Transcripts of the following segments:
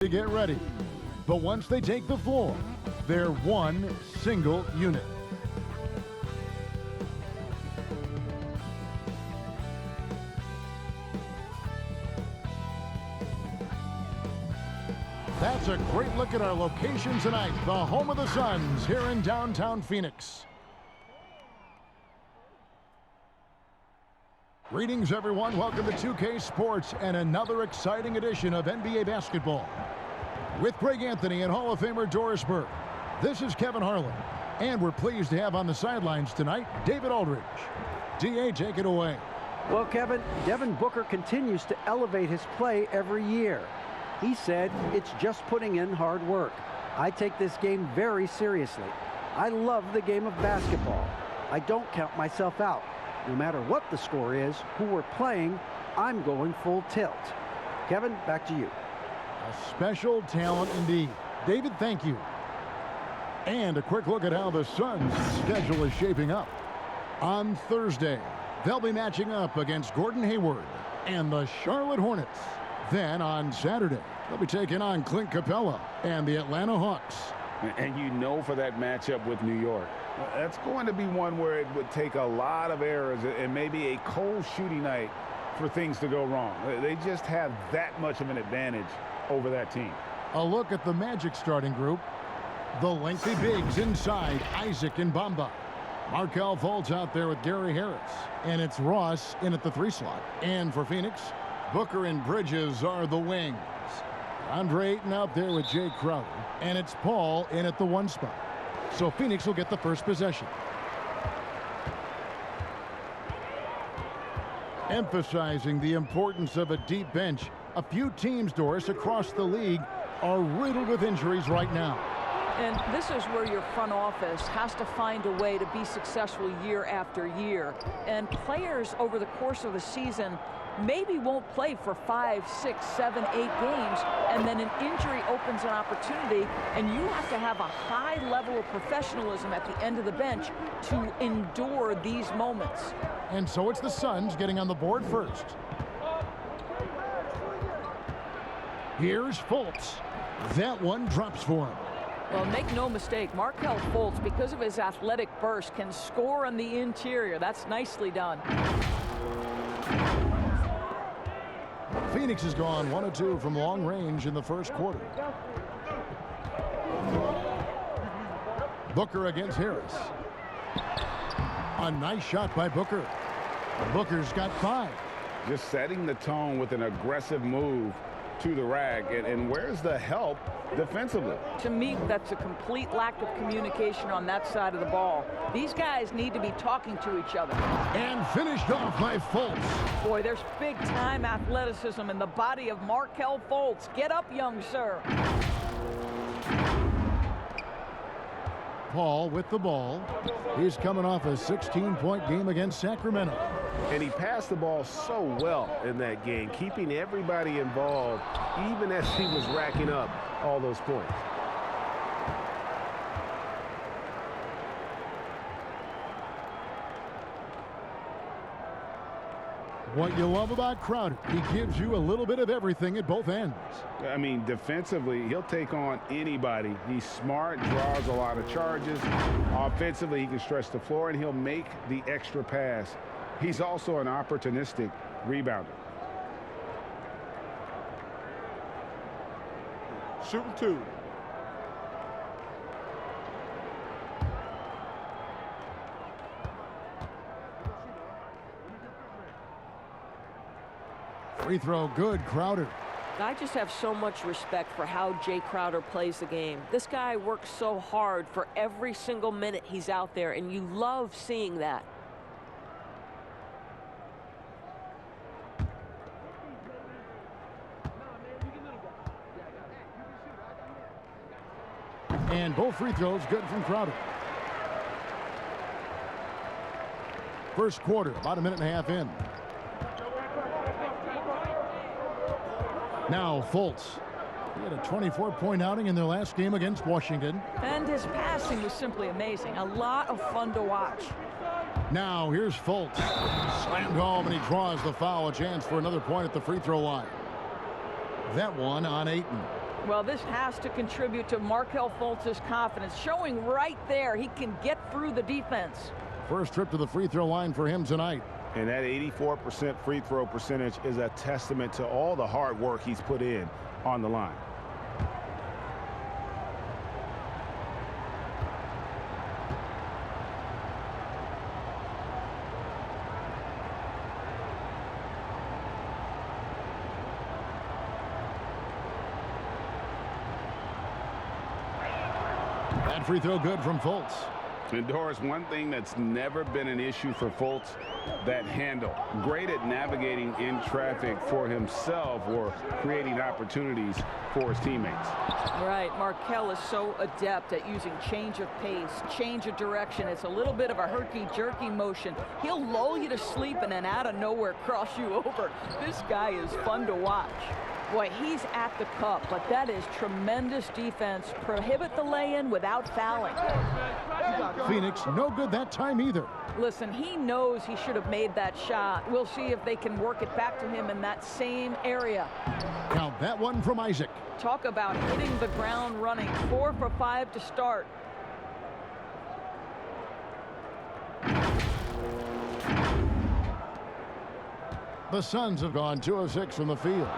to get ready. But once they take the floor, they're one single unit. That's a great look at our location tonight, the home of the Suns here in downtown Phoenix. Greetings, everyone. Welcome to 2K Sports and another exciting edition of NBA basketball. With Greg Anthony and Hall of Famer Doris Burke, this is Kevin Harlan, and we're pleased to have on the sidelines tonight David Aldridge. DA, take it away. Well, Kevin, Devin Booker continues to elevate his play every year. He said, "It's just putting in hard work. I take this game very seriously. I love the game of basketball. I don't count myself out. No matter what the score is, who we're playing, I'm going full tilt." Kevin, back to you. A special talent indeed. David, thank you. And a quick look at how the Suns' schedule is shaping up. On Thursday, they'll be matching up against Gordon Hayward and the Charlotte Hornets. Then on Saturday, they'll be taking on Clint Capella and the Atlanta Hawks. And you know, for that matchup with New York, that's going to be one where it would take a lot of errors and maybe a cold shooting night for things to go wrong. They just have that much of an advantage over that team. A look at the Magic starting group. The lengthy bigs inside, Isaac and Bamba. Markelle Fultz out there with Gary Harris. And it's Ross in at the 3 slot. And for Phoenix, Booker and Bridges are the wings. Andre Ayton out there with Jay Crowder. And it's Paul in at the 1 spot. So Phoenix will get the first possession. Emphasizing the importance of a deep bench, a few teams, Doris, across the league are riddled with injuries right now. And this is where your front office has to find a way to be successful year after year. And players over the course of a season maybe won't play for 5, 6, 7, 8 games, and then an injury opens an opportunity, and you have to have a high level of professionalism at the end of the bench to endure these moments. And so it's the Suns getting on the board first. Here's Fultz. That one drops for him. Well, make no mistake, Markelle Fultz, because of his athletic burst, can score on the interior. That's nicely done. Phoenix has gone 1 of 2 from long range in the first quarter. Booker against Harris. A nice shot by Booker. Booker's got 5. Just setting the tone with an aggressive move to the rack. And where's the help defensively? To me, that's a complete lack of communication on that side of the ball. These guys need to be talking to each other. And finished off by Fultz. Boy, there's big-time athleticism in the body of Markelle Fultz. Get up, young sir. Paul with the ball. He's coming off a 16-point game against Sacramento. And he passed the ball so well in that game, keeping everybody involved, even as he was racking up all those points. What you love about Crowder, he gives you a little bit of everything at both ends. I mean, defensively, he'll take on anybody. He's smart, draws a lot of charges. Offensively, he can stretch the floor, and he'll make the extra pass. He's also an opportunistic rebounder. Shooting 2. Free throw good, Crowder. I just have so much respect for how Jay Crowder plays the game. This guy works so hard for every single minute he's out there, and you love seeing that. And both free throws good from Crowder. First quarter, about a minute and a half in. Now Fultz. He had a 24-point outing in their last game against Washington. And his passing was simply amazing. A lot of fun to watch. Now here's Fultz. Slammed home, and he draws the foul. A chance for another point at the free throw line. That one on Ayton. Well, this has to contribute to Markelle Fultz's confidence, showing right there he can get through the defense. First trip to the free throw line for him tonight. And that 84% free throw percentage is a testament to all the hard work he's put in on the line. That free throw good from Fultz. And Doris, one thing that's never been an issue for Fultz, that handle. Great at navigating in traffic for himself or creating opportunities for his teammates. Right, Markelle is so adept at using change of pace, change of direction. It's a little bit of a herky-jerky motion. He'll lull you to sleep and then out of nowhere cross you over. This guy is fun to watch. Boy, he's at the cup, but that is tremendous defense. Prohibit the lay-in without fouling. Phoenix, no good that time either. Listen, he knows he should have made that shot. We'll see if they can work it back to him in that same area. Count that one from Isaac. Talk about hitting the ground running. 4 for 5 to start. The Suns have gone 2 of 6 from the field.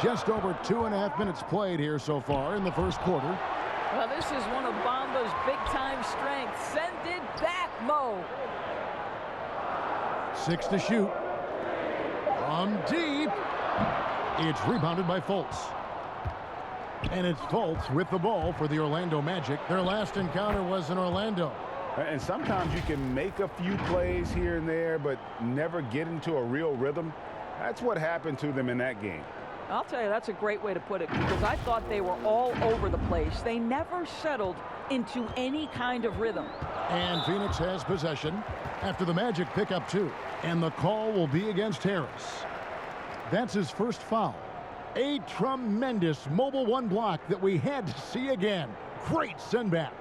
Just over 2.5 minutes played here so far in the first quarter. Well, this is one of Bamba's big-time strengths. Send it back, Mo. 6 to shoot. From deep. It's rebounded by Fultz. And it's Fultz with the ball for the Orlando Magic. Their last encounter was in Orlando. And sometimes you can make a few plays here and there, but never get into a real rhythm. That's what happened to them in that game. I'll tell you, that's a great way to put it, because I thought they were all over the place. They never settled into any kind of rhythm. And Phoenix has possession after the Magic pick up 2. And the call will be against Harris. That's his first foul. A tremendous mobile one block that we had to see again. Great send back.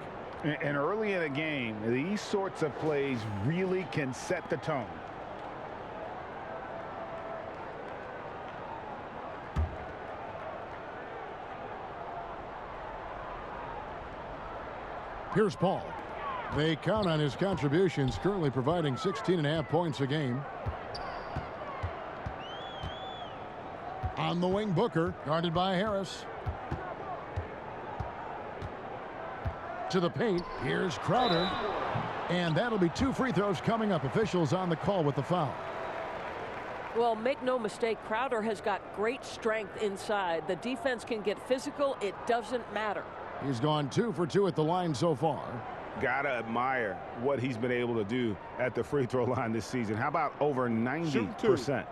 And early in a game, these sorts of plays really can set the tone. Here's Paul. They count on his contributions, currently providing 16.5 points a game. On the wing, Booker, guarded by Harris. To the paint, here's Crowder. And that'll be 2 free throws coming up. Officials on the call with the foul. Well, make no mistake, Crowder has got great strength inside. The defense can get physical. It doesn't matter. He's gone 2 for 2 at the line so far. Gotta admire what he's been able to do at the free throw line this season. How about over 90%?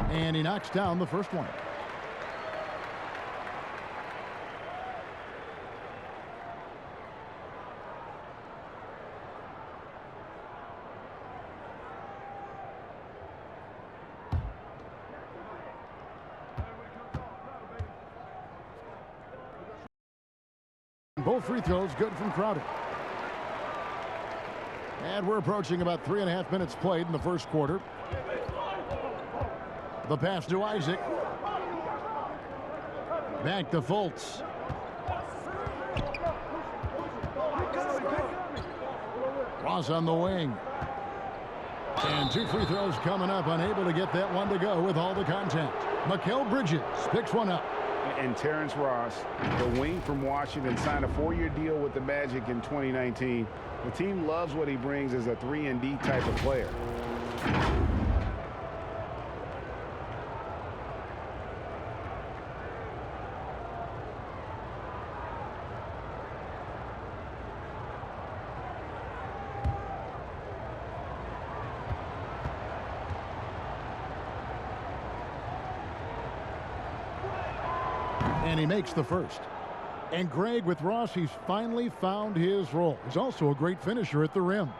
And he knocks down the first one. Both free throws good from Crowder. And we're approaching about 3.5 minutes played in the first quarter. The pass to Isaac. Back to Fultz. Ross on the wing. And 2 free throws coming up. Unable to get that one to go with all the contact. Mikal Bridges picks one up. And Terrence Ross, the wing from Washington, signed a 4-year deal with the Magic in 2019. The team loves what he brings as a 3-and-D type of player. And he makes the first. And Greg, with Ross, he's finally found his role. He's also a great finisher at the rim.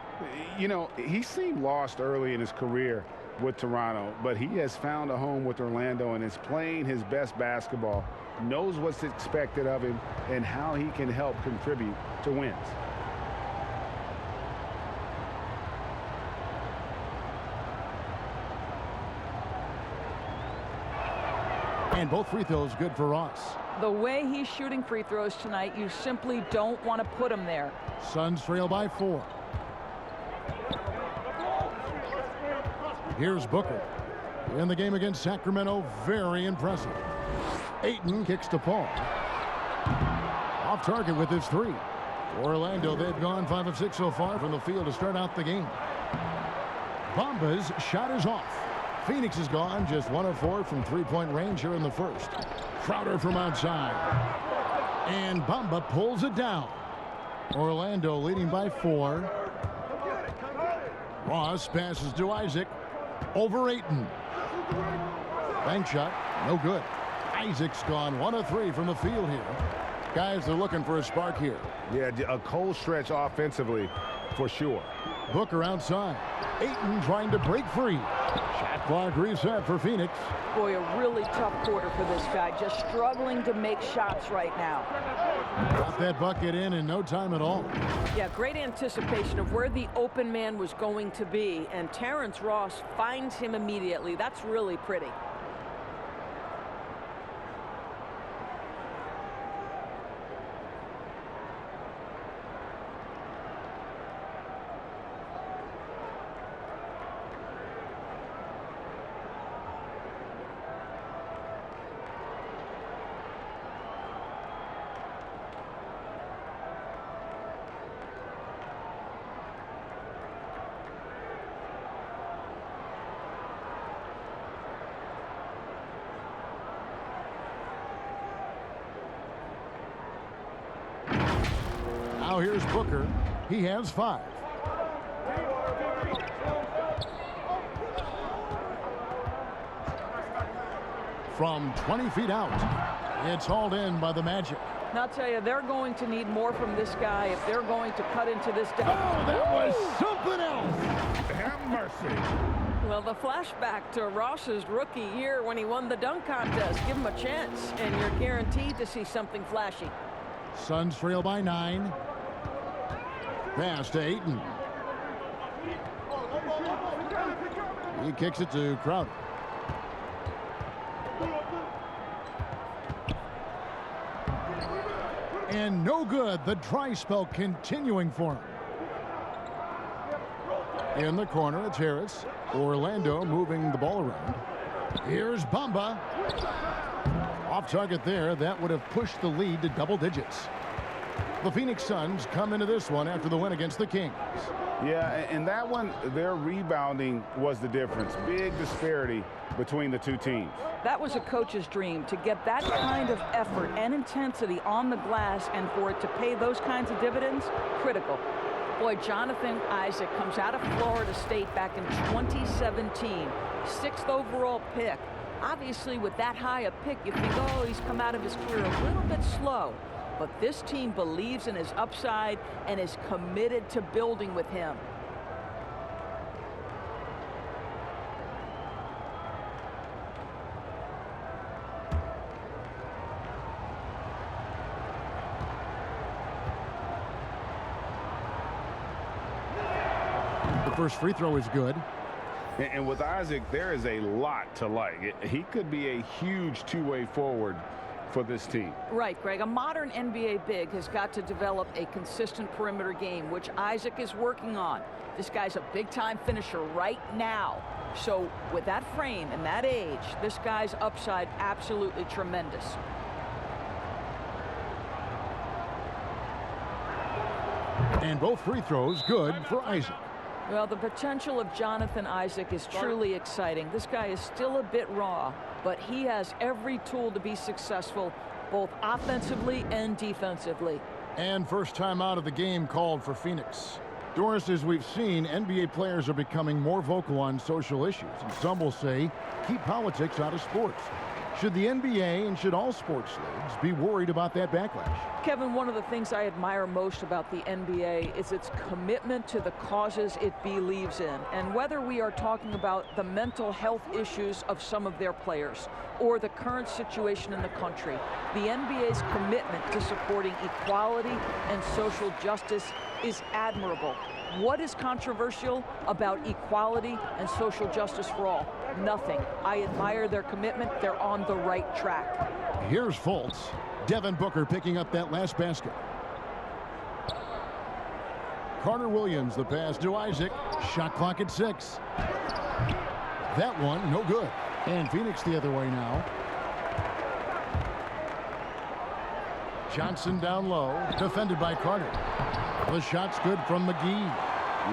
You know, he seemed lost early in his career with Toronto, but he has found a home with Orlando and is playing his best basketball knows what's expected of him, and how he can help contribute to wins. And both free throws good for Ross. The way he's shooting free throws tonight, you simply don't want to put him there. Suns trail by 4. Here's Booker. In the game against Sacramento, very impressive. Ayton kicks to Paul. Off target with his 3. For Orlando, they've gone 5 of 6 so far from the field to start out the game. Bamba's shot is off. Phoenix is gone just 1 of 4 from three-point range here in the first. Crowder from outside. And Bamba pulls it down. Orlando leading by 4. Ross passes to Isaac. Over Ayton. Bank shot, no good. Isaac's gone 1 of 3 from the field here. Guys are looking for a spark here. Yeah, a cold stretch offensively for sure. Booker outside. Ayton trying to break free. Shot clock reset for Phoenix. Boy, a really tough quarter for this guy. Just struggling to make shots right now. Got that bucket in no time at all. Yeah, great anticipation of where the open man was going to be, and Terrence Ross finds him immediately. That's really pretty. Now here's Booker. He has 5. From 20 feet out. It's hauled in by the Magic. And I'll tell you, they're going to need more from this guy if they're going to cut into this. Oh, that was something else. Have mercy. Well, the flashback to Ross's rookie year when he won the dunk contest. Give him a chance, and you're guaranteed to see something flashy. Suns trail by 9. Pass to Ayton. He kicks it to Crowder. And no good. The dry spell continuing for him. In the corner, it's Harris. Orlando moving the ball around. Here's Bamba. Off target there. That would have pushed the lead to double digits. The Phoenix Suns come into this one after the win against the Kings. Yeah, and that one, their rebounding was the difference. Big disparity between the two teams. That was a coach's dream, to get that kind of effort and intensity on the glass, and for it to pay those kinds of dividends, critical. Boy, Jonathan Isaac comes out of Florida State back in 2017, 6th overall pick. Obviously, with that high a pick, you think, oh, he's come out of his career a little bit slow. But this team believes in his upside and is committed to building with him. The first free throw is good. And with Isaac, there is a lot to like. He could be a huge two-way forward for this team. Right, Greg. A modern NBA big has got to develop a consistent perimeter game, which Isaac is working on. This guy's a big-time finisher right now. So with that frame and that age, this guy's upside absolutely tremendous. And both free throws good for Isaac. Well, the potential of Jonathan Isaac is truly exciting. This guy is still a bit raw, but he has every tool to be successful, both offensively and defensively. And first time out of the game called for Phoenix. Doris, as we've seen, NBA players are becoming more vocal on social issues, and some will say, keep politics out of sports. Should the NBA and should all sports leagues be worried about that backlash? Kevin, one of the things I admire most about the NBA is its commitment to the causes it believes in. And whether we are talking about the mental health issues of some of their players or the current situation in the country, the NBA's commitment to supporting equality and social justice is admirable. What is controversial about equality and social justice for all? Nothing. I admire their commitment. They're on the right track. Here's Fultz. Devin Booker picking up that last basket. Carter Williams, the pass to Isaac. Shot clock at 6. That one, no good. And Phoenix the other way now. Johnson down low, defended by Carter. The shot's good from McGee.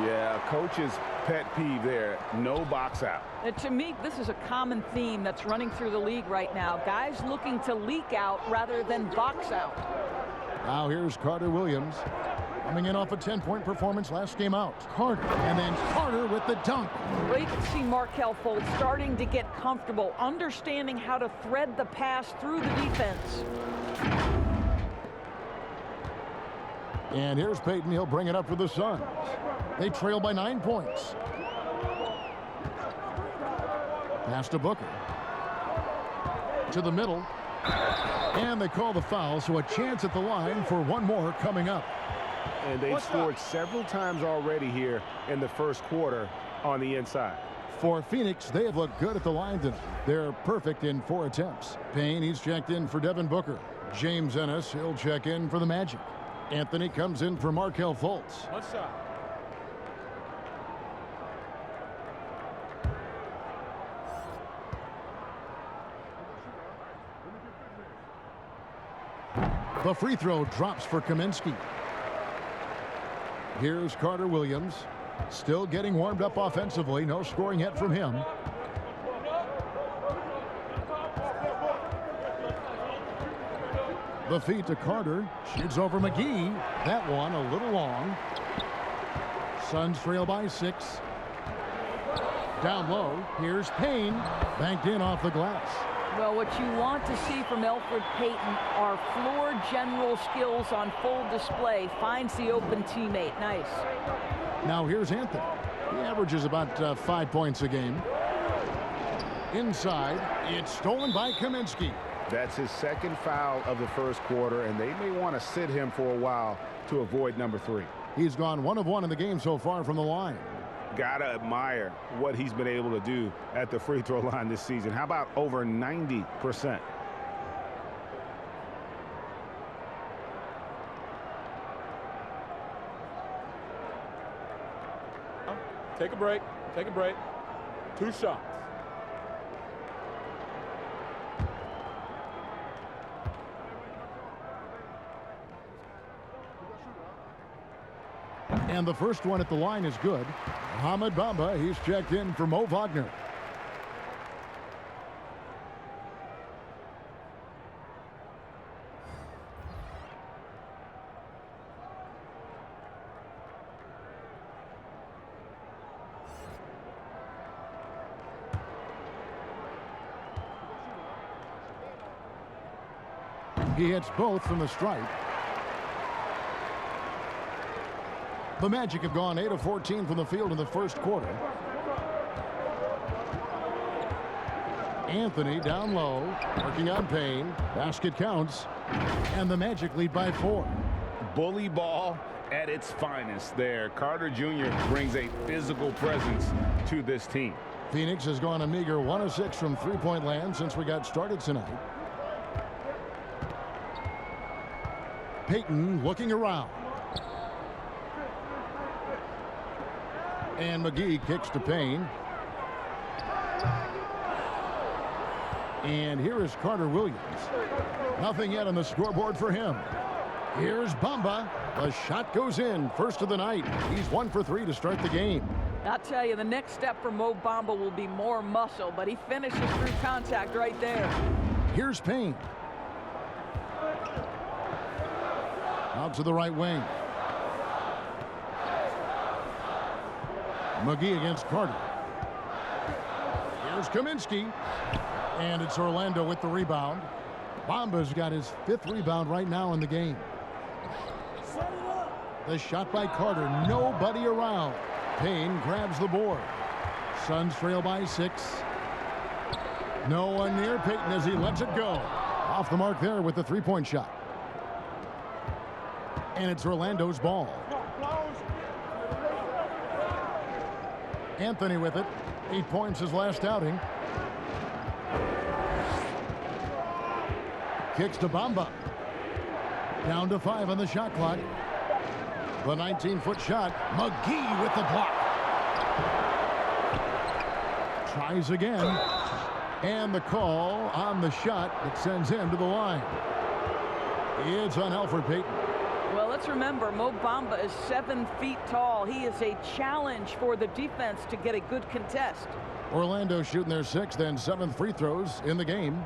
Yeah, coach's pet peeve there. No box out. And to me, this is a common theme that's running through the league right now. Guys looking to leak out rather than box out. Now here's Carter Williams. Coming in off a 10-point performance last game out. Carter, and then Carter with the dunk. Well, you can see Markelle Fultz starting to get comfortable, understanding how to thread the pass through the defense. And here's Payton. He'll bring it up for the Suns. They trail by 9 points. Pass to Booker. To the middle. And they call the foul, so a chance at the line for one more coming up. And they've scored several times already here in the first quarter on the inside. For Phoenix, they have looked good at the line tonight. They're perfect in 4 attempts. Payne, he's checked in for Devin Booker. James Ennis, he'll check in for the Magic. Anthony comes in for Markelle Fultz. One shot. The free throw drops for Kaminsky. Here's Carter Williams. Still getting warmed up offensively. No scoring yet from him. The feed to Carter. Shoots over McGee. That one a little long. Suns trail by 6. Down low. Here's Payne. Banked in off the glass. Well, what you want to see from Elfrid Payton are floor general skills on full display. Finds the open teammate. Nice. Now here's Anthony. He averages about 5 points a game. Inside. It's stolen by Kaminsky. That's his second foul of the first quarter, and they may want to sit him for a while to avoid number 3. He's gone 1 of 1 in the game so far from the line. Gotta admire what he's been able to do at the free throw line this season. How about over 90%? Take a break. Take a break. 2 shots. And the first one at the line is good. Mohamed Bamba, he's checked in for Mo Wagner. He hits both from the stripe. The Magic have gone 8 of 14 from the field in the first quarter. Anthony down low, working on Payne. Basket counts, and the Magic lead by 4. Bully ball at its finest there. Carter Jr. brings a physical presence to this team. Phoenix has gone a meager 1 of 6 from three-point land since we got started tonight. Payton looking around. And McGee kicks to Payne. And here is Carter Williams. Nothing yet on the scoreboard for him. Here's Bamba. The shot goes in. First of the night. He's 1 for 3 to start the game. I'll tell you, the next step for Mo Bamba will be more muscle, but he finishes through contact right there. Here's Payne. Out to the right wing. McGee against Carter. Here's Kaminsky. And it's Orlando with the rebound. Bamba's got his 5th rebound right now in the game. The shot by Carter. Nobody around. Payne grabs the board. Suns trail by 6. No one near Payton as he lets it go. Off the mark there with the three-point shot. And it's Orlando's ball. Anthony with it. 8 points his last outing. Kicks to Bamba. Down to 5 on the shot clock. The 19-foot shot. McGee with the block. Tries again. And the call on the shot that sends him to the line. It's on Elfrid Payton. Well, let's remember, Mo Bamba is 7 feet tall. He is a challenge for the defense to get a good contest. Orlando shooting their 6th and 7th free throws in the game.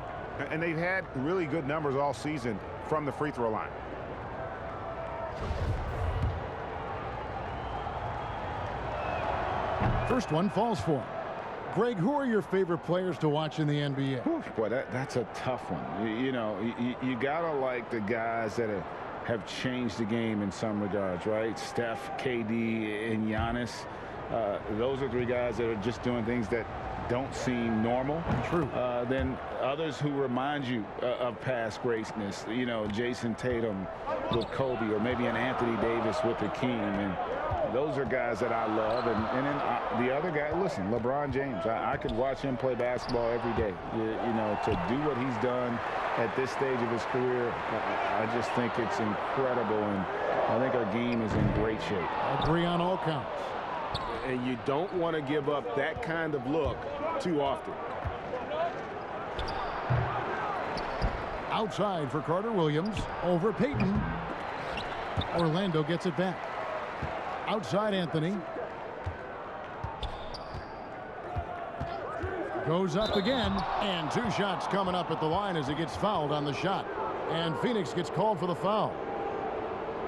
And they've had really good numbers all season from the free throw line. First one falls for him. Greg, who are your favorite players to watch in the NBA? Whew, boy, that's a tough one. You gotta like the guys that have changed the game in some regards, right? Steph, KD, and Giannis. Those are 3 guys that are just doing things that don't seem normal. True. Then others who remind you of past greatness. Jason Tatum with Kobe, or maybe an Anthony Davis with the King. And those are guys that I love. And then the other guy, listen, LeBron James. I could watch him play basketball every day. To do what he's done at this stage of his career, I just think it's incredible. And I think our game is in great shape. Agree on all counts. And you don't want to give up that kind of look too often. Outside for Carter Williams. Over Payton. Orlando gets it back. Outside Anthony. Goes up again. And 2 shots coming up at the line as he gets fouled on the shot. And Phoenix gets called for the foul.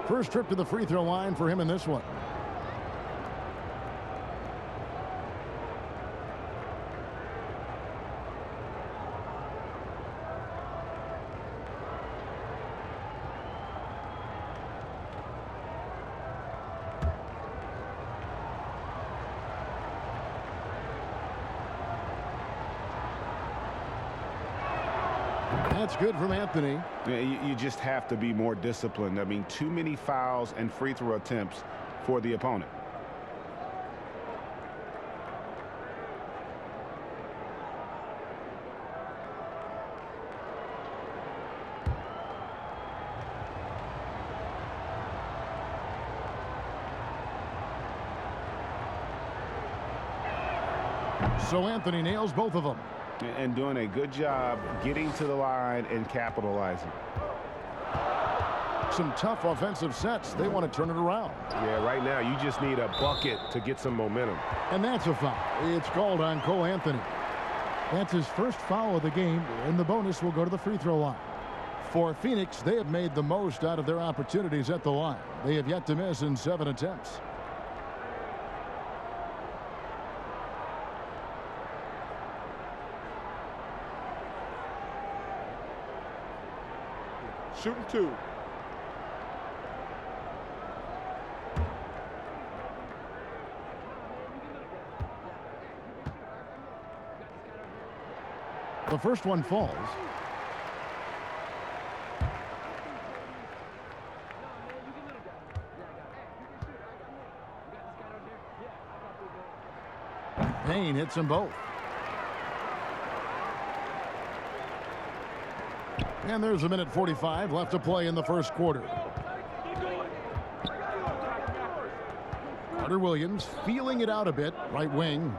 First trip to the free throw line for him in this one. That's good from Anthony. Yeah, you just have to be more disciplined. I mean, too many fouls and free throw attempts for the opponent. So Anthony nails both of them. And doing a good job getting to the line and capitalizing. Some tough offensive sets. They want to turn it around. Yeah, right now you just need a bucket to get some momentum. And that's a foul. It's called on Cole Anthony. That's his first foul of the game, and the bonus will go to the free throw line. For Phoenix, they have made the most out of their opportunities at the line. They have yet to miss in 7 attempts. Shooting 2. The first one falls. Payne hits them both. And there's a minute 45 left to play in the first quarter. Carter Williams feeling it out a bit, right wing.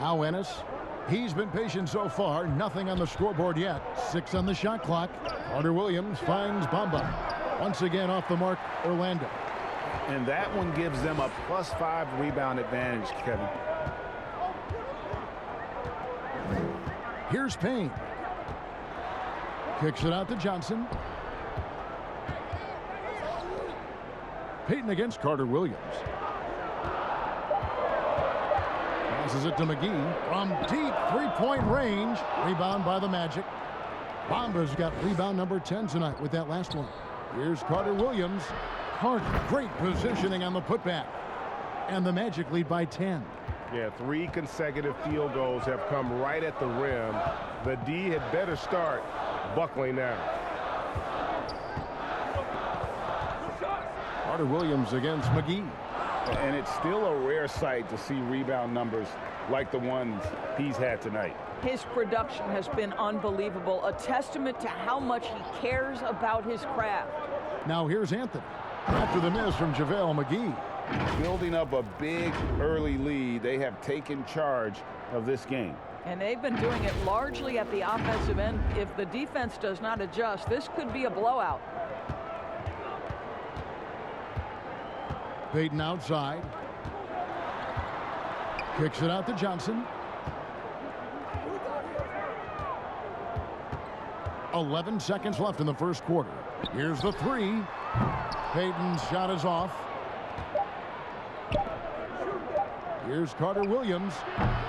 Now Ennis. He's been patient so far. Nothing on the scoreboard yet. 6 on the shot clock. Carter Williams finds Bamba. Once again off the mark, Orlando. And that one gives them a +5 rebound advantage, Kevin. Here's Payne. Kicks it out to Johnson. Payton against Carter Williams. Passes it to McGee from deep three-point range. Rebound by the Magic. Bomba's got rebound number 10 tonight with that last one. Here's Carter Williams. Carter, great positioning on the putback. And the Magic lead by 10. Yeah, 3 consecutive field goals have come right at the rim. The D had better start buckling now. Carter Williams against McGee. And it's still a rare sight to see rebound numbers like the ones he's had tonight. His production has been unbelievable, a testament to how much he cares about his craft. Now here's Anthony. After the miss from JaVale McGee. Building up a big early lead, they have taken charge of this game. And they've been doing it largely at the offensive end. If the defense does not adjust, this could be a blowout. Payton outside. Kicks it out to Johnson. 11 seconds left in the first quarter. Here's the three. Payton's shot is off. Here's Carter Williams.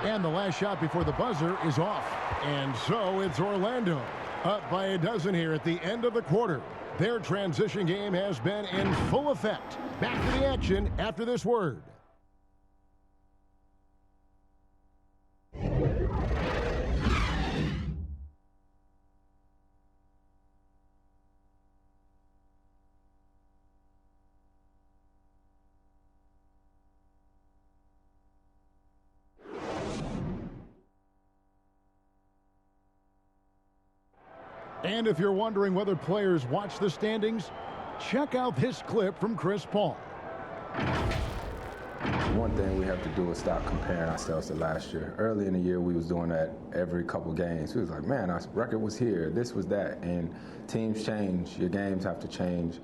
And the last shot before the buzzer is off. And so it's Orlando up by a dozen here at the end of the quarter. Their transition game has been in full effect. Back to the action after this word. And if you're wondering whether players watch the standings, check out this clip from Chris Paul. One thing we have to do is stop comparing ourselves to last year. Early in the year, we was doing that every couple games. We was like, man, our record was here, this was that. And teams change, your games have to change.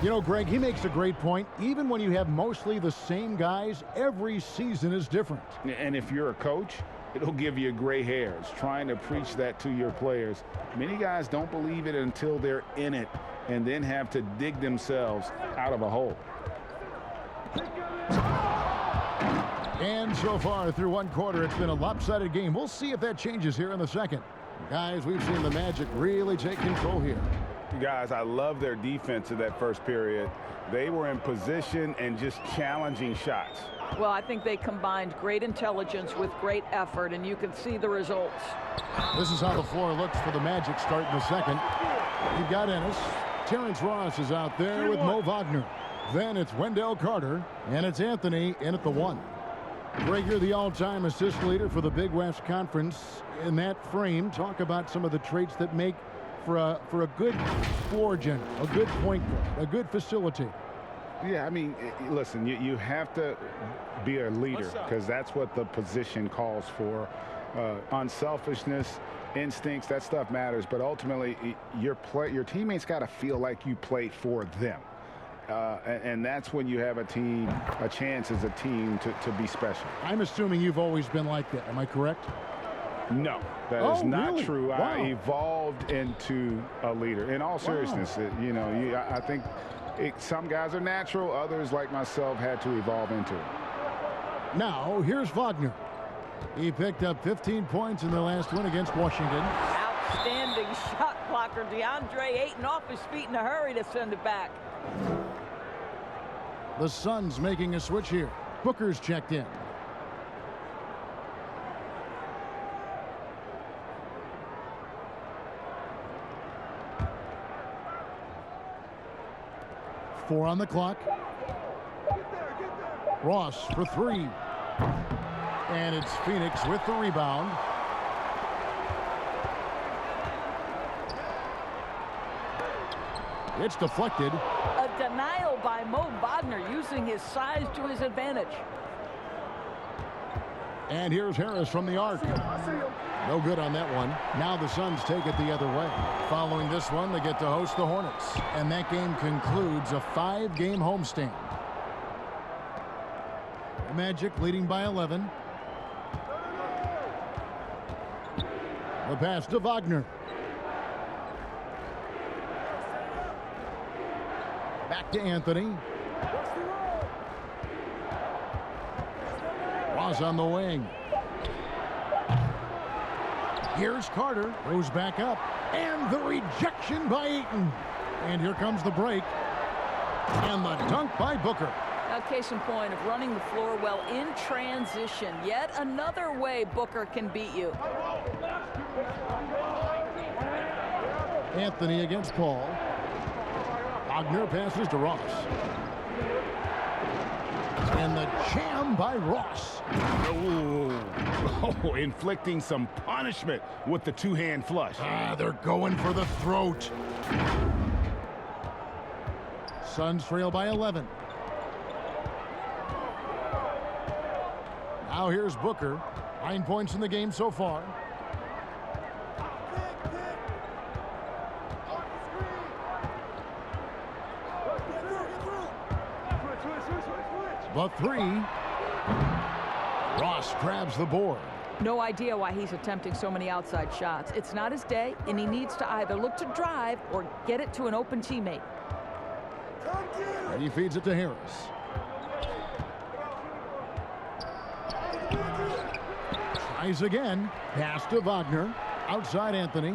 You know, Greg, he makes a great point. Even when you have mostly the same guys, every season is different. And if you're a coach, it'll give you gray hairs trying to preach that to your players. Many guys don't believe it until they're in it and then have to dig themselves out of a hole. And so far through one quarter, it's been a lopsided game. We'll see if that changes here in the second. Guys, we've seen the Magic really take control here. Guys, I love their defense in that first period. They were in position and just challenging shots. Well, I think they combined great intelligence with great effort, and you can see the results. This is how the floor looks for the Magic starting the second. You've got Ennis. Terrence Ross is out there with Mo Wagner. Then it's Wendell Carter, and it's Anthony in at the one. Greg, you're the all-time assist leader for the Big West Conference. In that frame, talk about some of the traits that make for a good floor general, a good point guard, a good facilitator. Yeah, I mean, listen, you have to be a leader because that's what the position calls for. Unselfishness, instincts, that stuff matters. But ultimately, your teammates got to feel like you played for them. And that's when you have a chance as a team to be special. I'm assuming you've always been like that. Am I correct? No, that is not really? true. Wow. I evolved into a leader. In all seriousness, I think some guys are natural. Others, like myself, had to evolve into it. Now, here's Wagner. He picked up 15 points in the last win against Washington. Outstanding shot blocker. DeAndre Ayton off his feet in a hurry to send it back. The Suns making a switch here. Booker's checked in. Four on the clock. Ross for three. And it's Phoenix with the rebound. It's deflected. A denial by Mo Wagner, using his size to his advantage. And here's Harris from the arc. No good on that one. Now the Suns take it the other way. Following this one, they get to host the Hornets. And that game concludes a 5-game homestand. The Magic leading by 11. The pass to Wagner. Back to Anthony. Ross on the wing. Here's Carter. Goes back up. And the rejection by Ayton. And here comes the break. And the dunk by Booker. Now, case in point of running the floor well in transition. Yet another way Booker can beat you. Anthony against Paul. Wagner passes to Ross. And the jam by Ross. Oh, inflicting some punishment with the two-hand flush. They're going for the throat. Suns trail by 11. Now here's Booker. 9 points in the game so far. The three. Ross grabs the board. No idea why he's attempting so many outside shots. It's not his day, and he needs to either look to drive or get it to an open teammate. He feeds it to Harris. Tries again. Pass to Wagner. Outside Anthony.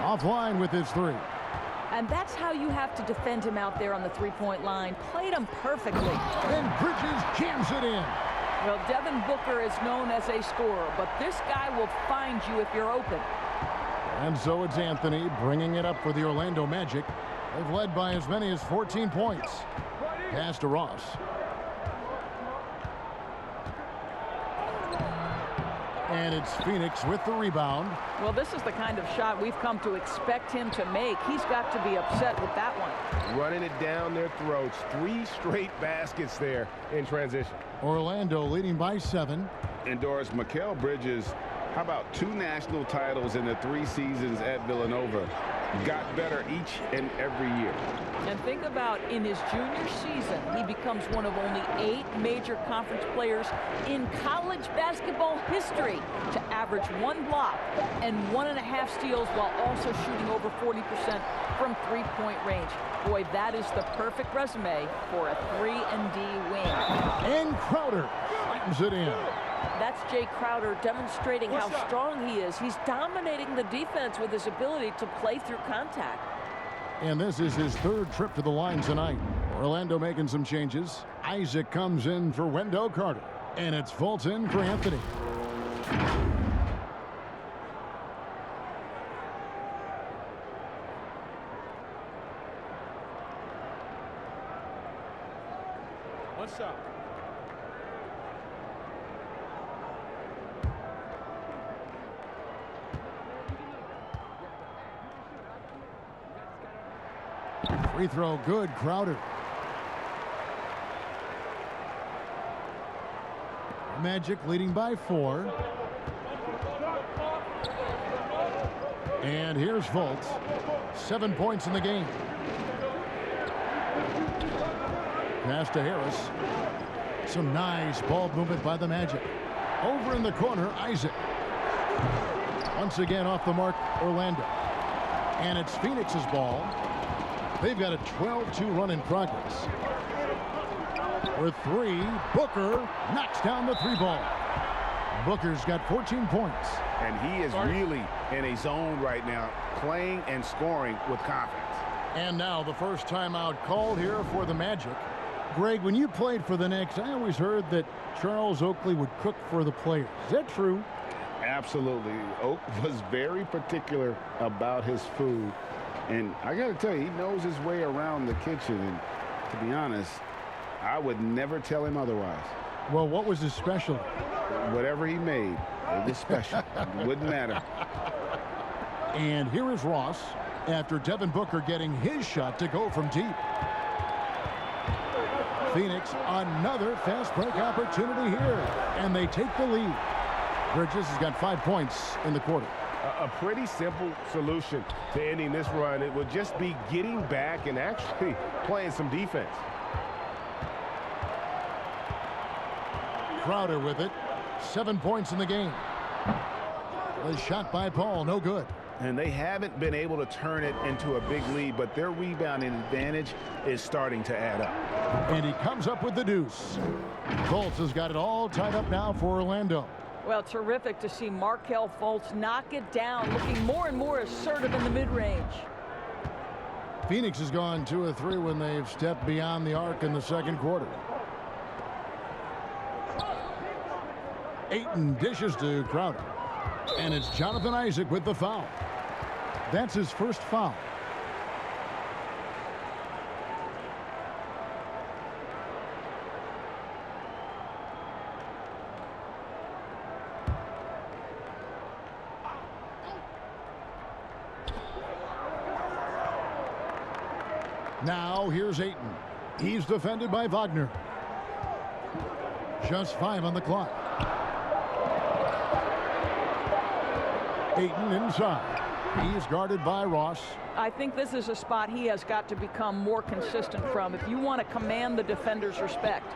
Offline with his three. And that's how you have to defend him out there on the three-point line. Played him perfectly. And Bridges jams it in. Well, Devin Booker is known as a scorer, but this guy will find you if you're open. And so it's Anthony bringing it up for the Orlando Magic. They've led by as many as 14 points. Pass to Ross. And it's Phoenix with the rebound. Well, this is the kind of shot we've come to expect him to make. He's got to be upset with that one. Running it down their throats. 3 straight baskets there in transition. Orlando leading by 7. And Doris, Mikal Bridges, how about 2 national titles in the 3 seasons at Villanova? Got better each and every year. And think about in his junior season, he becomes one of only 8 major conference players in college basketball history to average 1 block and 1.5 steals while also shooting over 40% from three-point range. Boy, that is the perfect resume for a 3-and-D wing. And Crowder slams it in. That's Jay Crowder demonstrating how strong he is. He's dominating the defense with his ability to play through contact. And this is his 3rd trip to the line tonight. Orlando making some changes. Isaac comes in for Wendell Carter. And it's Fulton for Anthony. One shot. Free throw good, Crowder. Magic leading by 4. And here's Fultz. 7 points in the game. Pass to Harris. Some nice ball movement by the Magic. Over in the corner, Isaac. Once again off the mark, Orlando. And it's Phoenix's ball. They've got a 12-2 run in progress. For 3, Booker knocks down the 3 ball. Booker's got 14 points. And he is really in a zone right now, playing and scoring with confidence. And now the first timeout called here for the Magic. Greg, when you played for the Knicks, I always heard that Charles Oakley would cook for the players. Is that true? Absolutely. Oak was very particular about his food. And I got to tell you, he knows his way around the kitchen. And to be honest, I would never tell him otherwise. Well, what was his specialty? Whatever he made, it was special. It wouldn't matter. And here is Ross after Devin Booker getting his shot to go from deep. Phoenix, another fast break opportunity here. And they take the lead. Bridges has got 5 points in the quarter. A pretty simple solution to ending this run. It would just be getting back and actually playing some defense. Crowder with it. 7 points in the game. The shot by Paul, no good. And they haven't been able to turn it into a big lead, but their rebounding advantage is starting to add up. And he comes up with the deuce. Fultz has got it all tied up now for Orlando. Well, terrific to see Markelle Fultz knock it down, looking more and more assertive in the mid-range. Phoenix has gone 2 of 3 when they've stepped beyond the arc in the second quarter. Ayton dishes to Crowder. And it's Jonathan Isaac with the foul. That's his first foul. Now here's Ayton. He's defended by Wagner. Just 5 on the clock. Ayton inside. He's guarded by Ross. I think this is a spot he has got to become more consistent from if you want to command the defender's respect.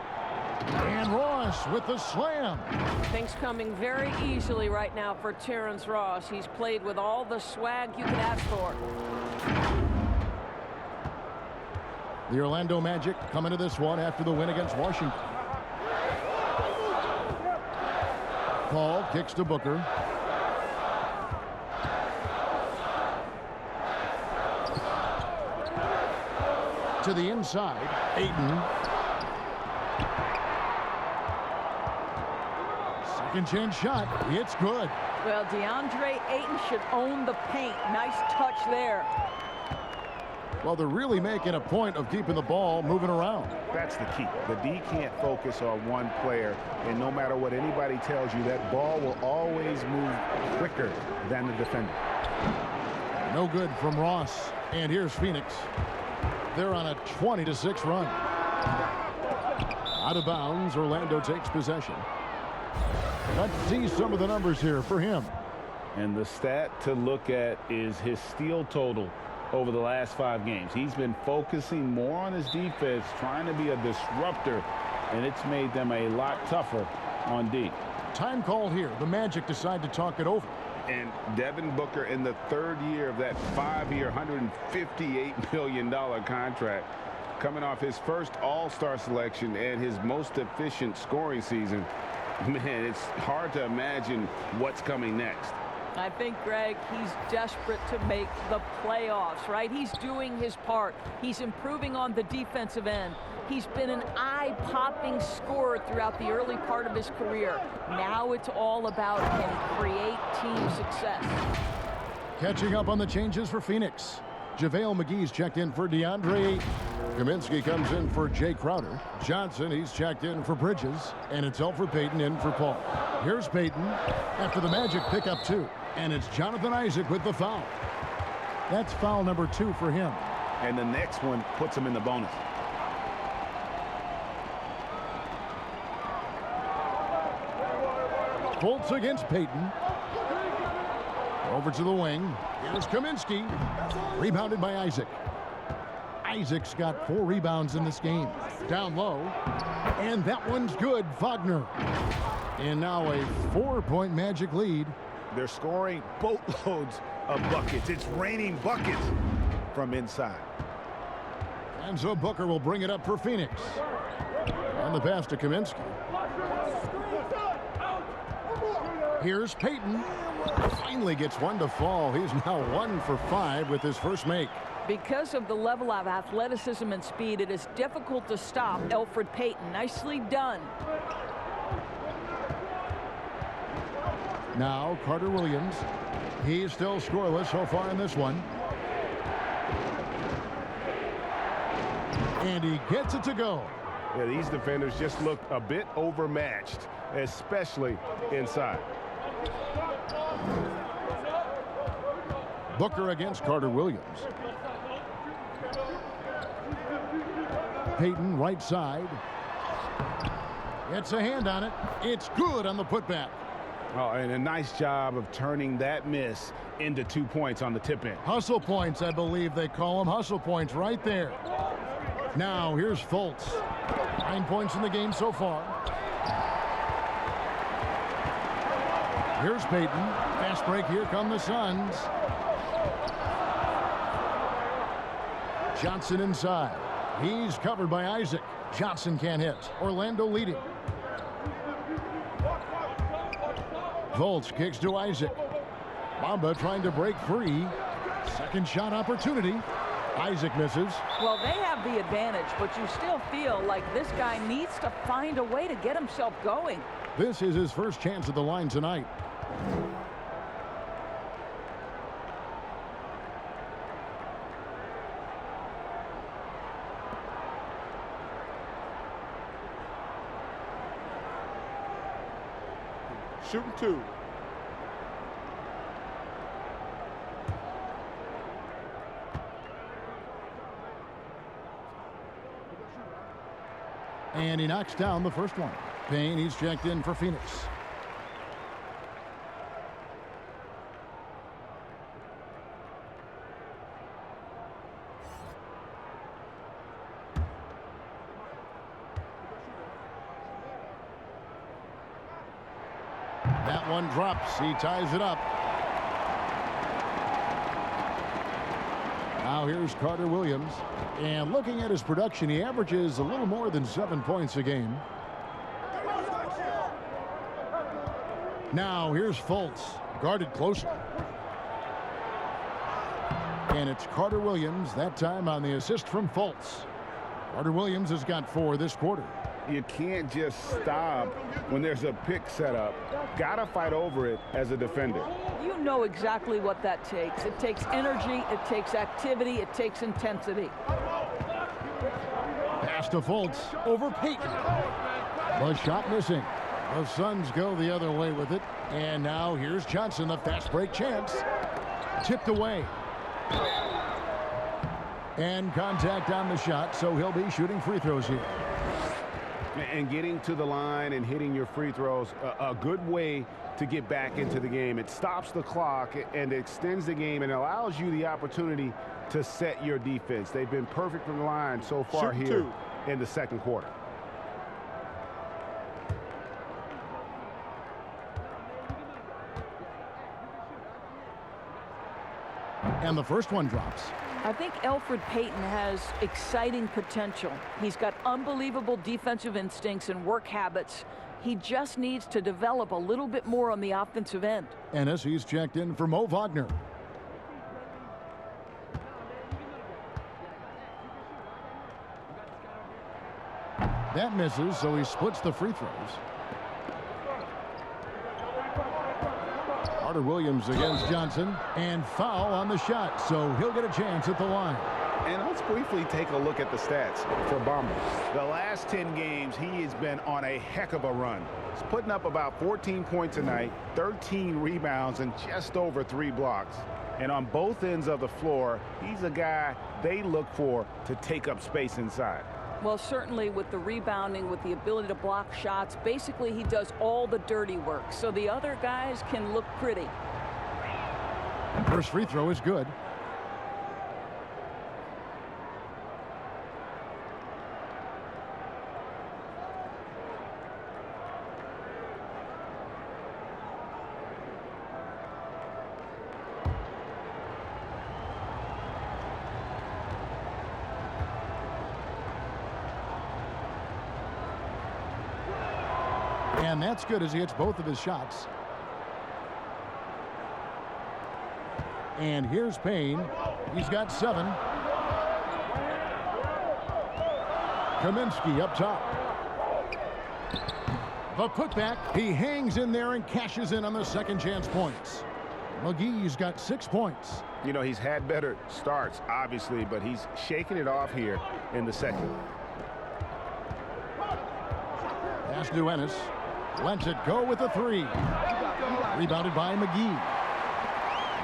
And Ross with the slam. Things coming very easily right now for Terrence Ross. He's played with all the swag you can ask for. The Orlando Magic come into this one after the win against Washington. Paul kicks to Booker. To the inside, Ayton. Second chance shot. It's good. Well, DeAndre Ayton should own the paint. Nice touch there. Well, they're really making a point of keeping the ball moving around. That's the key. The D can't focus on one player, and no matter what anybody tells you, that ball will always move quicker than the defender. No good from Ross. And here's Phoenix. They're on a 20-6 run. Out of bounds, Orlando takes possession. Let's see some of the numbers here for him. And the stat to look at is his steal total over the last 5 games. He's been focusing more on his defense, trying to be a disruptor, and it's made them a lot tougher on D. Time call here. The Magic decide to talk it over. And Devin Booker in the 3rd year of that 5-year, $158 million contract, coming off his first All-Star selection and his most efficient scoring season. Man, it's hard to imagine what's coming next. I think, Greg, he's desperate to make the playoffs, right? He's doing his part. He's improving on the defensive end. He's been an eye-popping scorer throughout the early part of his career. Now it's all about can he create team success. Catching up on the changes for Phoenix. JaVale McGee's checked in for DeAndre Ayton. Kaminsky comes in for Jay Crowder. Johnson, he's checked in for Bridges. And it's Elfrid Payton in for Paul. Here's Payton after the Magic pick up 2. And it's Jonathan Isaac with the foul. That's foul number 2 for him. And the next one puts him in the bonus. Fultz against Payton. Over to the wing. Here's Kaminsky. Rebounded by Isaac. Isaac's got 4 rebounds in this game. Down low. And that one's good. Wagner. And now a 4-point Magic lead. They're scoring boatloads of buckets. It's raining buckets from inside. And so Booker will bring it up for Phoenix. On the pass to Kaminsky. Here's Payton. Finally gets one to fall. He's now 1 for 5 with his first make. Because of the level of athleticism and speed, it is difficult to stop Elfrid Payton. Nicely done. Now Carter Williams. He's still scoreless so far in this one. And he gets it to go. Yeah, these defenders just look a bit overmatched, especially inside. Booker against Carter Williams. Payton right side. It's a hand on it. It's good on the putback. Oh, and a nice job of turning that miss into 2 points on the tip in. Hustle points, I believe they call them. Hustle points right there. Now here's Fultz. 9 points in the game so far. Here's Payton. Fast break. Here come the Suns. Johnson inside. He's covered by Isaac. Johnson can't hit. Orlando leading. Fultz kicks to Isaac. Bamba trying to break free. Second shot opportunity. Isaac misses. Well, they have the advantage, but you still feel like this guy needs to find a way to get himself going. This is his first chance at the line tonight. Shooting 2. And he knocks down the first one. Payne, he's checked in for Phoenix. That one drops. He ties it up. Now here's Carter Williams. And looking at his production, he averages a little more than 7 points a game. Now here's Fultz, guarded closely. And it's Carter Williams, that time on the assist from Fultz. Carter Williams has got 4 this quarter. You can't just stop when there's a pick set up. Gotta fight over it as a defender. You know exactly what that takes. It takes energy, it takes activity, it takes intensity. Pass to Fultz over Payton. The shot missing. The Suns go the other way with it. And now here's Johnson, the fast break chance. Tipped away. And contact on the shot, so he'll be shooting free throws here. And getting to the line and hitting your free throws, a good way to get back into the game. It stops the clock and extends the game and allows you the opportunity to set your defense. They've been perfect from the line so far here in the second quarter. And the first one drops. I think Elfrid Payton has exciting potential. He's got unbelievable defensive instincts and work habits. He just needs to develop a little bit more on the offensive end. Ennis, he's checked in for Mo Wagner. That misses, so he splits the free throws. Carter Williams against Johnson, and foul on the shot, so he'll get a chance at the line. And let's briefly take a look at the stats for Bamba. The last 10 games, he has been on a heck of a run. He's putting up about 14 points a night, 13 rebounds, and just over 3 blocks. And on both ends of the floor, he's a guy they look for to take up space inside. Well, certainly with the rebounding, with the ability to block shots, basically he does all the dirty work, so the other guys can look pretty. First free throw is good. And that's good as he hits both of his shots. And here's Payne. He's got 7. Kaminsky up top. The putback. He hangs in there and cashes in on the second chance points. McGee's got 6 points. You know, he's had better starts, obviously, but he's shaking it off here in the second. Pass to Ennis. Lets it go with a 3. Rebounded by McGee.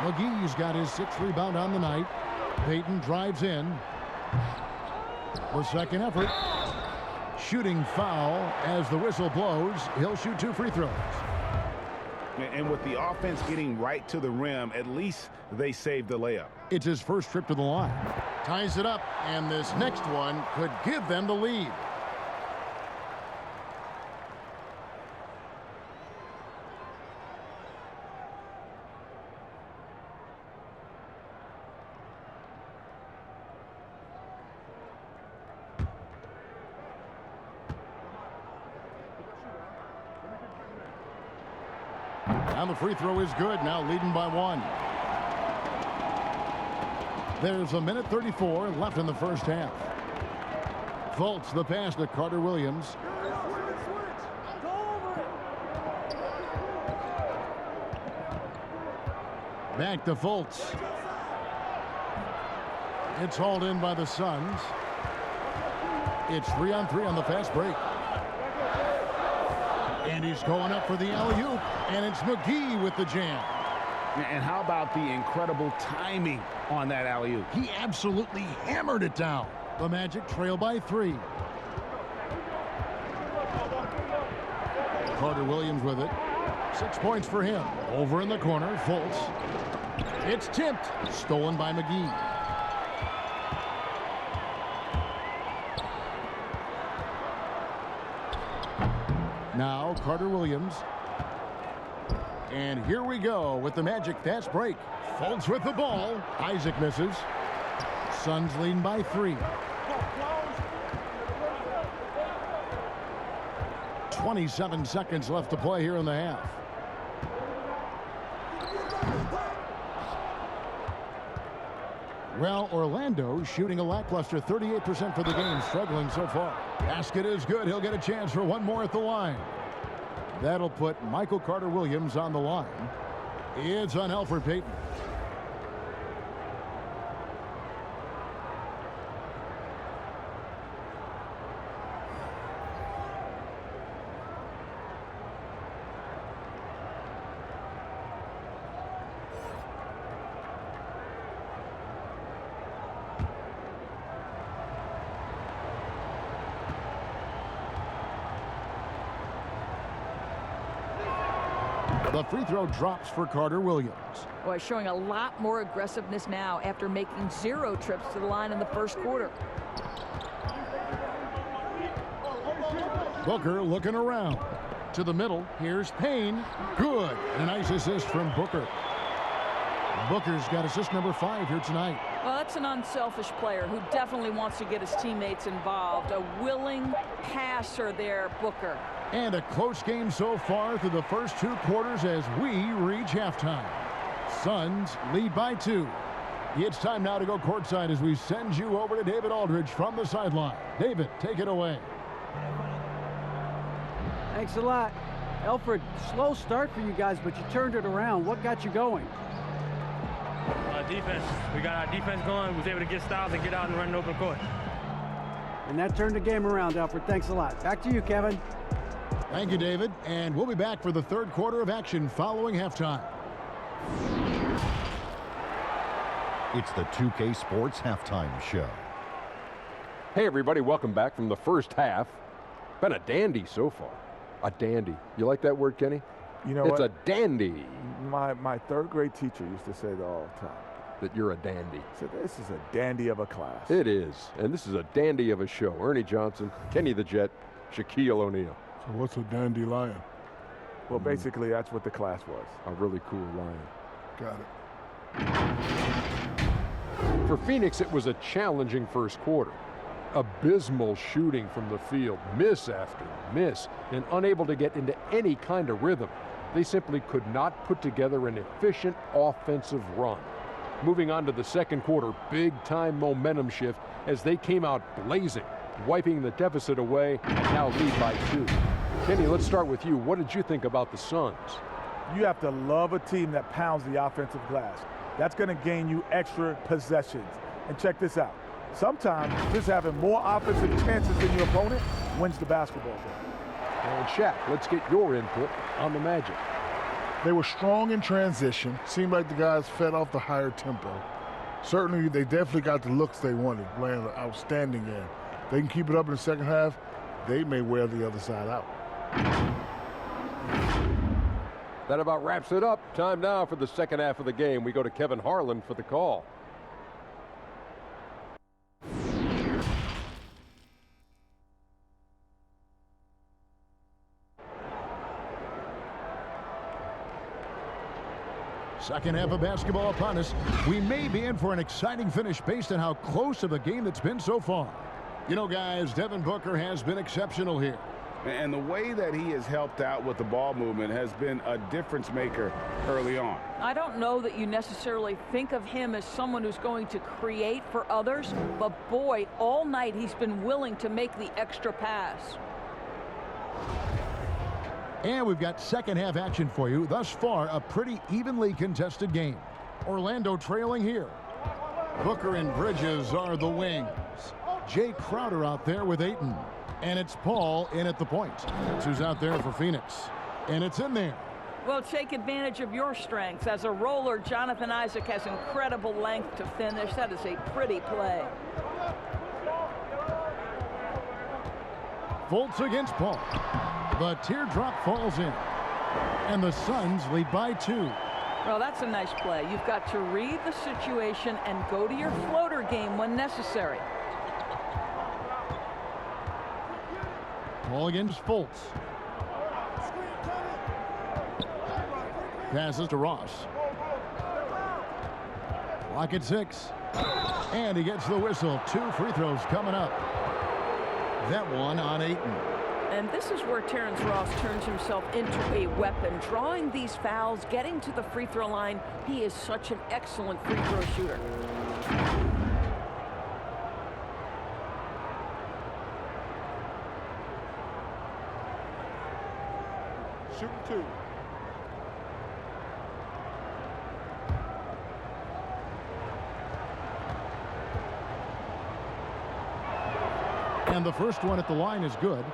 McGee's got his 6th rebound on the night. Payton drives in. The second effort. Shooting foul as the whistle blows. He'll shoot 2 free throws. And with the offense getting right to the rim, at least they saved the layup. It's his first trip to the line. Ties it up, and this next one could give them the lead. And the free throw is good, now leading by 1. There's a minute 34 left in the first half. Fultz the pass to Carter Williams. Back to Fultz. It's hauled in by the Suns. It's 3-on-3 on the fast break. And he's going up for the alley-oop. And it's McGee with the jam. And how about the incredible timing on that alley-oop? He absolutely hammered it down. The Magic trail by 3. Carter Williams with it. 6 points for him. Over in the corner, Fultz. It's tipped. Stolen by McGee. Now Carter Williams. And here we go with the Magic fast break. Fultz with the ball. Isaac misses. Suns leading by 3. 27 seconds left to play here in the half. Well, Orlando shooting a lackluster 38% for the game, struggling so far. Basket is good. He'll get a chance for one more at the line. That'll put Michael Carter Williams on the line. It's on Elfrid Payton. The free throw drops for Carter Williams. Boy, showing a lot more aggressiveness now after making 0 trips to the line in the first quarter. Booker looking around. To the middle. Here's Payne. Good. A nice assist from Booker. Booker's got assist number 5 here tonight. Well, that's an unselfish player who definitely wants to get his teammates involved. A willing passer there, Booker. And a close game so far through the first 2 quarters as we reach halftime. Suns lead by 2. It's time now to go courtside as we send you over to David Aldridge from the sideline. David, take it away. Thanks a lot. Elfrid, slow start for you guys, but you turned it around. What got you going? Defense. We got our defense going. We was able to get styles and get out and run an open court. And that turned the game around, Elfrid. Thanks a lot. Back to you, Kevin. Thank you, David. And we'll be back for the third quarter of action following halftime. It's the 2K Sports Halftime Show. Hey, everybody. Welcome back from the first half. Been a dandy so far. A dandy. You like that word, Kenny? You know it's what? a dandy. My third grade teacher used to say that all the time. That you're a dandy. So this is a dandy of a class. It is. And this is a dandy of a show. Ernie Johnson, Kenny the Jet, Shaquille O'Neal. So what's a dandelion? Well, basically, that's what the class was. A really cool lion. Got it. For Phoenix, it was a challenging first quarter. Abysmal shooting from the field, miss after miss, and unable to get into any kind of rhythm. They simply could not put together an efficient offensive run. Moving on to the second quarter, big-time momentum shift as they came out blazing, wiping the deficit away and now lead by 2. Kenny, let's start with you. What did you think about the Suns? You have to love a team that pounds the offensive glass. That's going to gain you extra possessions. And check this out. Sometimes just having more offensive chances than your opponent wins the basketball game. And Shaq, let's get your input on the Magic. They were strong in transition. Seemed like the guys fed off the higher tempo. Certainly, they definitely got the looks they wanted, playing an outstanding game. They can keep it up in the second half, they may wear the other side out. That about wraps it up. Time now for the second half of the game. We go to Kevin Harlan for the call. Second half of basketball upon us. We may be in for an exciting finish based on how close of a game it's been so far. You know, guys, Devin Booker has been exceptional here. And the way that he has helped out with the ball movement has been a difference maker early on. I don't know that you necessarily think of him as someone who's going to create for others, but boy, all night he's been willing to make the extra pass. And we've got second half action for you. Thus far, a pretty evenly contested game. Orlando trailing here. Booker and Bridges are the wings. Jay Crowder out there with Ayton. And it's Paul in at the point. That's who's out there for Phoenix. And it's in there. Well, take advantage of your strengths. As a roller, Jonathan Isaac has incredible length to finish. That is a pretty play. Fultz against Paul. The teardrop falls in. And the Suns lead by 2. Well, that's a nice play. You've got to read the situation and go to your floater game when necessary. Paul against Fultz. Passes to Ross. Clock at 6. And he gets the whistle. 2 free throws coming up. That one on Ayton. And this is where Terrence Ross turns himself into a weapon, drawing these fouls, getting to the free throw line. He is such an excellent free throw shooter. Shooting 2. And the first one at the line is good.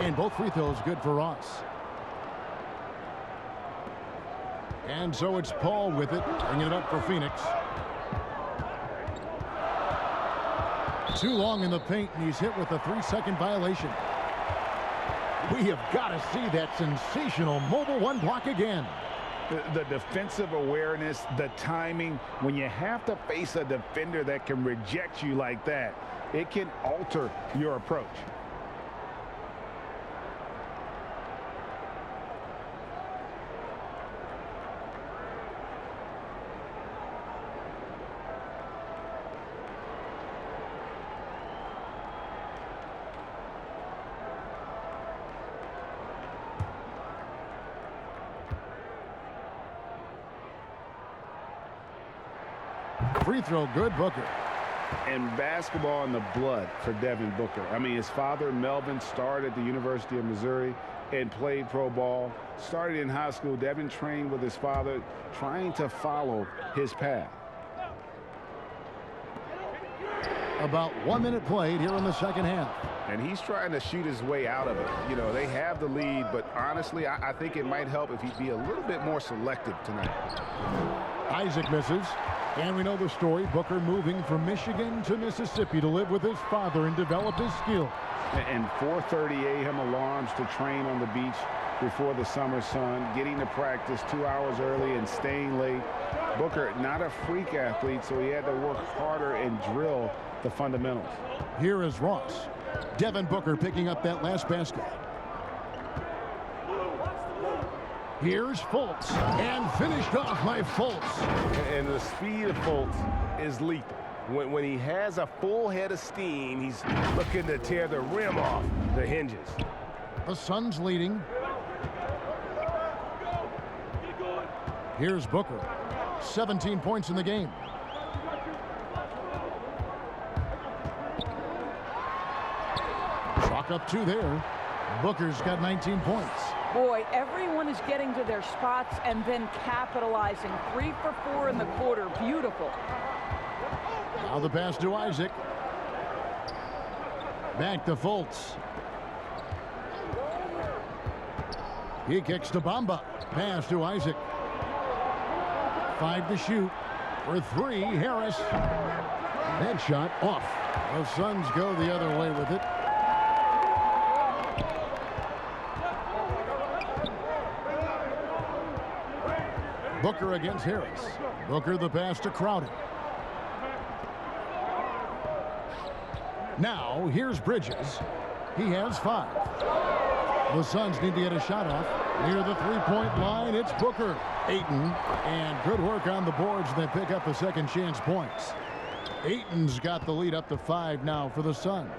And both free throws good for Ross. And so it's Paul with it, bringing it up for Phoenix. Too long in the paint, and he's hit with a 3-second violation. We have got to see that sensational mobile one block again. The defensive awareness, the timing, when you have to face a defender that can reject you like that, it can alter your approach. Free throw good, Booker. And basketball in the blood for Devin Booker. I mean, his father, Melvin, started at the University of Missouri and played pro ball. Started in high school. Devin trained with his father, trying to follow his path. About 1 minute played here in the second half. And he's trying to shoot his way out of it. You know, they have the lead, but honestly, I think it might help if he'd be a little bit more selective tonight. Isaac misses. And we know the story. Booker moving from Michigan to Mississippi to live with his father and develop his skills. And 4:30 a.m. alarms to train on the beach before the summer sun, getting to practice 2 hours early and staying late. Booker, not a freak athlete, so he had to work harder and drill the fundamentals. Here is Ross. Devin Booker picking up that last basket. Here's Fultz, and finished off by Fultz. And the speed of Fultz is lethal. When he has a full head of steam, he's looking to tear the rim off the hinges. The Suns leading. Here's Booker. 17 points in the game. Chalk up 2 there. Booker's got 19 points. Boy, everyone is getting to their spots and then capitalizing. 3 for 4 in the quarter. Beautiful. Now the pass to Isaac. Back to Fultz. He kicks to Bamba. Pass to Isaac. 5 to shoot. For 3, Harris. That shot off. The Suns go the other way with it. Booker against Harris. Booker the pass to Crowder. Now here's Bridges. He has 5. The Suns need to get a shot off. Near the three-point line, it's Booker. Ayton, and good work on the boards. They pick up the second chance points. Ayton's got the lead up to 5 now for the Suns.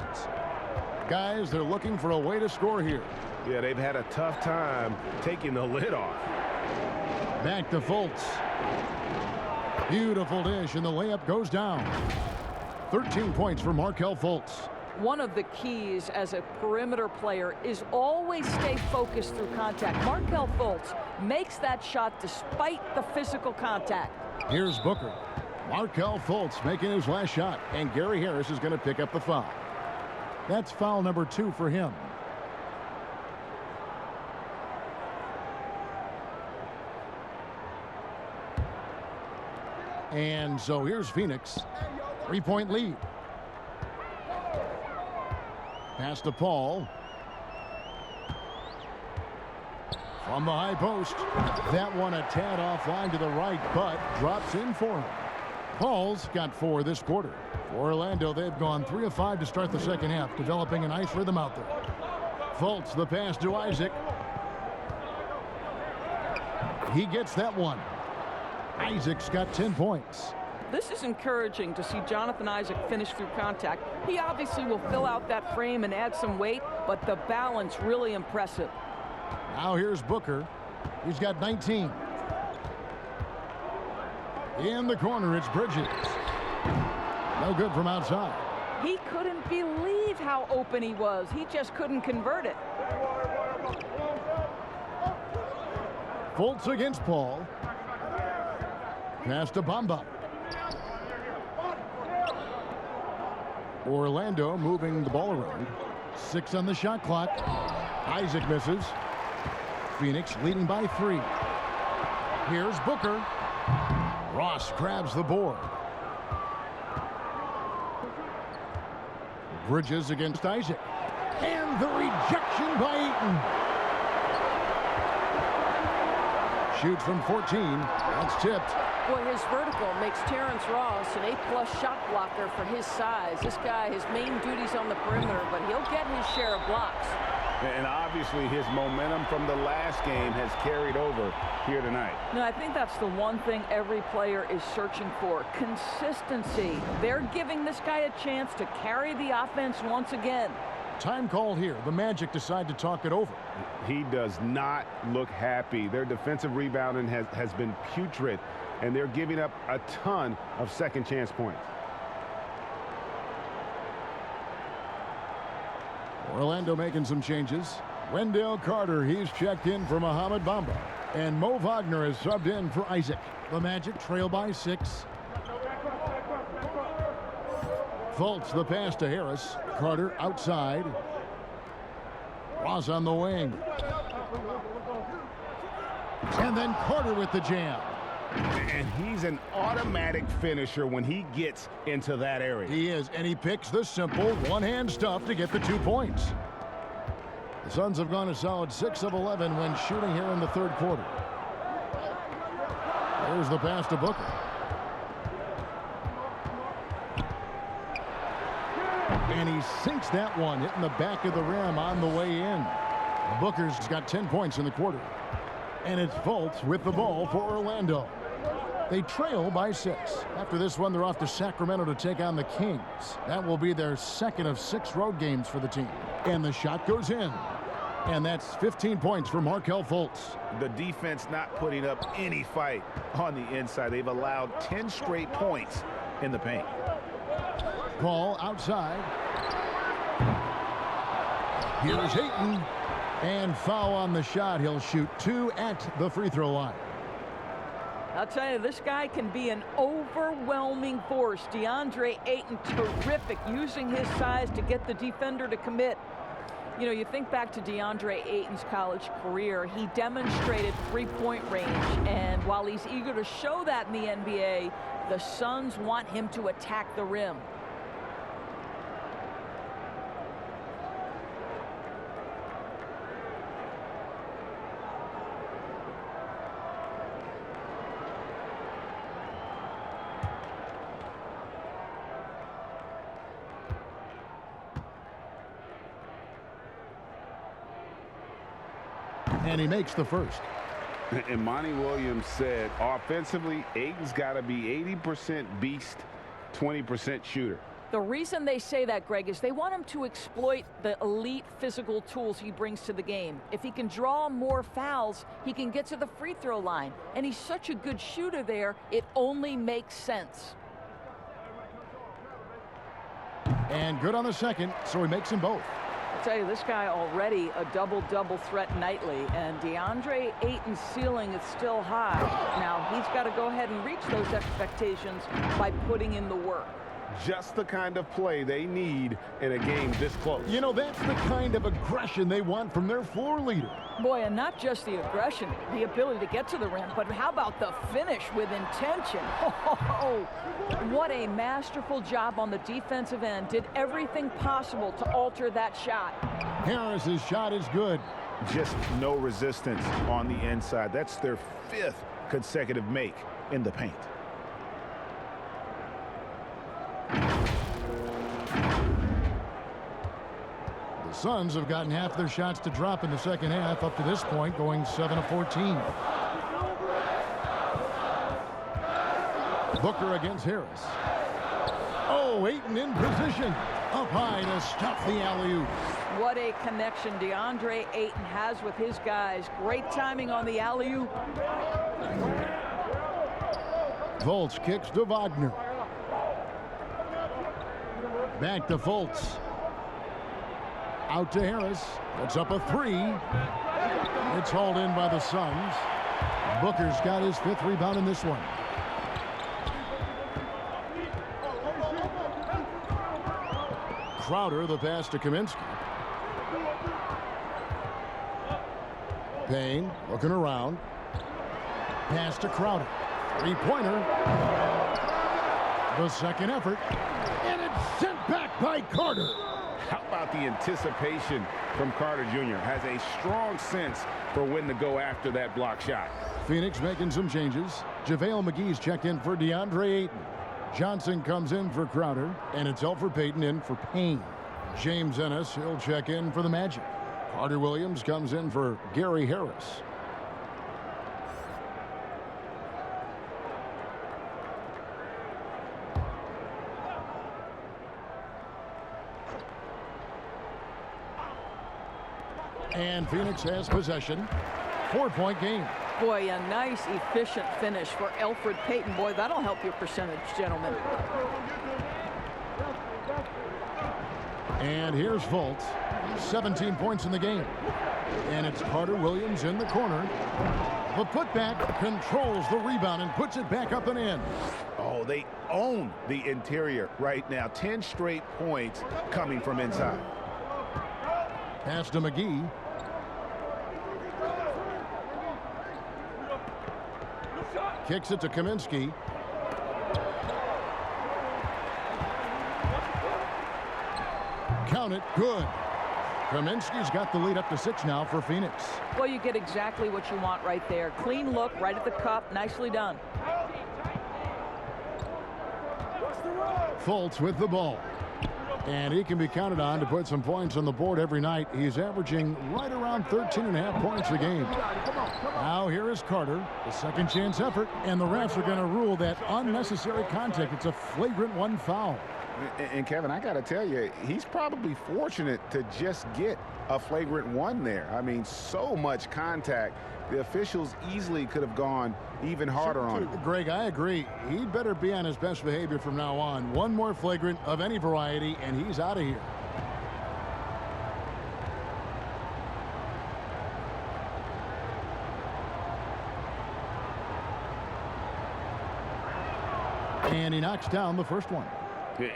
Guys, they're looking for a way to score here. Yeah, they've had a tough time taking the lid off. Back to Fultz. Beautiful dish, and the layup goes down. 13 points for Markelle Fultz. One of the keys as a perimeter player is always stay focused through contact. Markelle Fultz makes that shot despite the physical contact. Here's Booker. Markelle Fultz making his last shot, and Gary Harris is going to pick up the foul. That's foul number 2 for him. And so here's Phoenix. 3-point lead. Pass to Paul. From the high post. That one a tad offline to the right, but drops in for him. Paul's got 4 this quarter. For Orlando, they've gone 3 of 5 to start the second half, developing a nice rhythm out there. Fultz, the pass to Isaac. He gets that one. Isaac's got 10 points. This is encouraging to see Jonathan Isaac finish through contact. He obviously will fill out that frame and add some weight, but the balance really impressive. Now here's Booker. He's got 19. In the corner, it's Bridges. No good from outside. He couldn't believe how open he was. He just couldn't convert it. Fultz against Paul. Pass to Bamba. Orlando moving the ball around. 6 on the shot clock. Isaac misses. Phoenix leading by 3. Here's Booker. Ross grabs the board. Bridges against Isaac. And the rejection by Ayton. Shoots from 14. That's tipped. Boy, his vertical makes Terrence Ross an A+ shot blocker for his size. This guy, his main duty's on the perimeter, but he'll get his share of blocks. And obviously his momentum from the last game has carried over here tonight. No, I think that's the one thing every player is searching for. Consistency. They're giving this guy a chance to carry the offense once again. Time called here. The Magic decide to talk it over. He does not look happy. Their defensive rebounding has been putrid, and they're giving up a ton of second chance points. Orlando making some changes. Wendell Carter, he's checked in for Mohamed Bamba. And Mo Wagner is subbed in for Isaac. The Magic trail by 6. Fultz, the pass to Harris. Carter outside. Ross on the wing. And then Carter with the jam. And he's an automatic finisher when he gets into that area. He is, and he picks the simple one-hand stuff to get the 2 points. The Suns have gone a solid 6 of 11 when shooting here in the third quarter. There's the pass to Booker. And he sinks that one, hitting the back of the rim on the way in. Booker's got 10 points in the quarter. And it's Fultz with the ball for Orlando. They trail by 6. After this one, they're off to Sacramento to take on the Kings. That will be their second of 6 road games for the team. And the shot goes in. And that's 15 points for Markelle Fultz. The defense not putting up any fight on the inside. They've allowed 10 straight points in the paint. Paul outside. Here's Ayton. And foul on the shot. He'll shoot 2 at the free throw line. I'll tell you, this guy can be an overwhelming force. DeAndre Ayton, terrific, using his size to get the defender to commit. You know, you think back to DeAndre Ayton's college career, he demonstrated three-point range, and while he's eager to show that in the NBA, the Suns want him to attack the rim. And he makes the first. And Monty Williams said, offensively, Ayton's got to be 80% beast, 20% shooter. The reason they say that, Greg, is they want him to exploit the elite physical tools he brings to the game. If he can draw more fouls, he can get to the free throw line. And he's such a good shooter there, it only makes sense. And good on the second, so he makes them both. I'll tell you, this guy already a double-double threat nightly, and DeAndre Ayton's ceiling is still high. Now, he's got to go ahead and reach those expectations by putting in the work. Just the kind of play they need in a game this close. You know, that's the kind of aggression they want from their floor leader. Boy, and not just the aggression, the ability to get to the rim, but how about the finish with intention? Oh, what a masterful job on the defensive end. Did everything possible to alter that shot. Harris's shot is good. Just no resistance on the inside. That's their 5th consecutive make in the paint. The Suns have gotten half their shots to drop in the second half up to this point, going 7 of 14. Booker against Harris. Oh, Ayton in position. Up high to stop the alley-oop. What a connection DeAndre Ayton has with his guys. Great timing on the alley-oop. Fultz kicks to Wagner. Back to Fultz. Out to Harris. That's up a 3. It's hauled in by the Suns. Booker's got his 5th rebound in this one. Crowder, the pass to Kaminsky. Payne looking around. Pass to Crowder. 3-pointer. The second effort. And it's sent back by Carter. How about the anticipation from Carter Jr.? Has a strong sense for when to go after that block shot. Phoenix making some changes. JaVale McGee's checked in for DeAndre Ayton. Johnson comes in for Crowder, and it's Elfrid Payton in for Payne. James Ennis, he'll check in for the Magic. Carter Williams comes in for Gary Harris. And Phoenix has possession. 4-point game. Boy, a nice, efficient finish for Elfrid Payton. Boy, that'll help your percentage, gentlemen. And here's Fultz. 17 points in the game. And it's Carter Williams in the corner. The putback controls the rebound and puts it back up and in. Oh, they own the interior right now. 10 straight points coming from inside. Pass to McGee. Kicks it to Kaminsky. Count it. Good. Kaminsky's got the lead up to 6 now for Phoenix. Well, you get exactly what you want right there. Clean look, right at the cup. Nicely done. Fultz with the ball. And he can be counted on to put some points on the board every night. He's averaging right around 13.5 points a game. Now here is Carter, the second chance effort, and the refs are going to rule that unnecessary contact. It's a flagrant 1 foul. And Kevin, I got to tell you, he's probably fortunate to just get a flagrant 1 there. I mean, so much contact. The officials easily could have gone even harder on him. Greg, I agree. He'd better be on his best behavior from now on. One more flagrant of any variety, and he's out of here. And he knocks down the first one.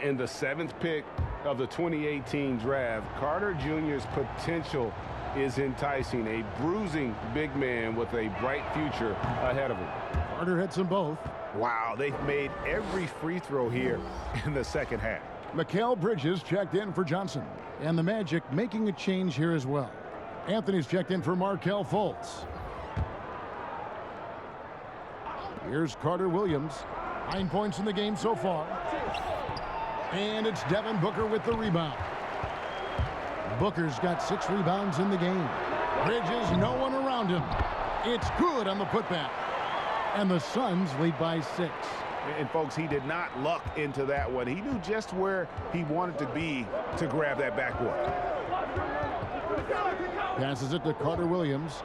In the 7th pick of the 2018 draft, Carter Jr.'s potential is enticing. A bruising big man with a bright future ahead of him. Carter hits them both. Wow, they've made every free throw here in the second half. Mikal Bridges checked in for Johnson. And the Magic making a change here as well. Anthony's checked in for Markelle Fultz. Here's Carter Williams. 9 points in the game so far. And it's Devin Booker with the rebound. Booker's got 6 rebounds in the game. Bridges, no one around around him. It's good on the putback. And the Suns lead by 6. And folks, he did not luck into that one. He knew just where he wanted to be to grab that backboard. Passes it to Carter Williams.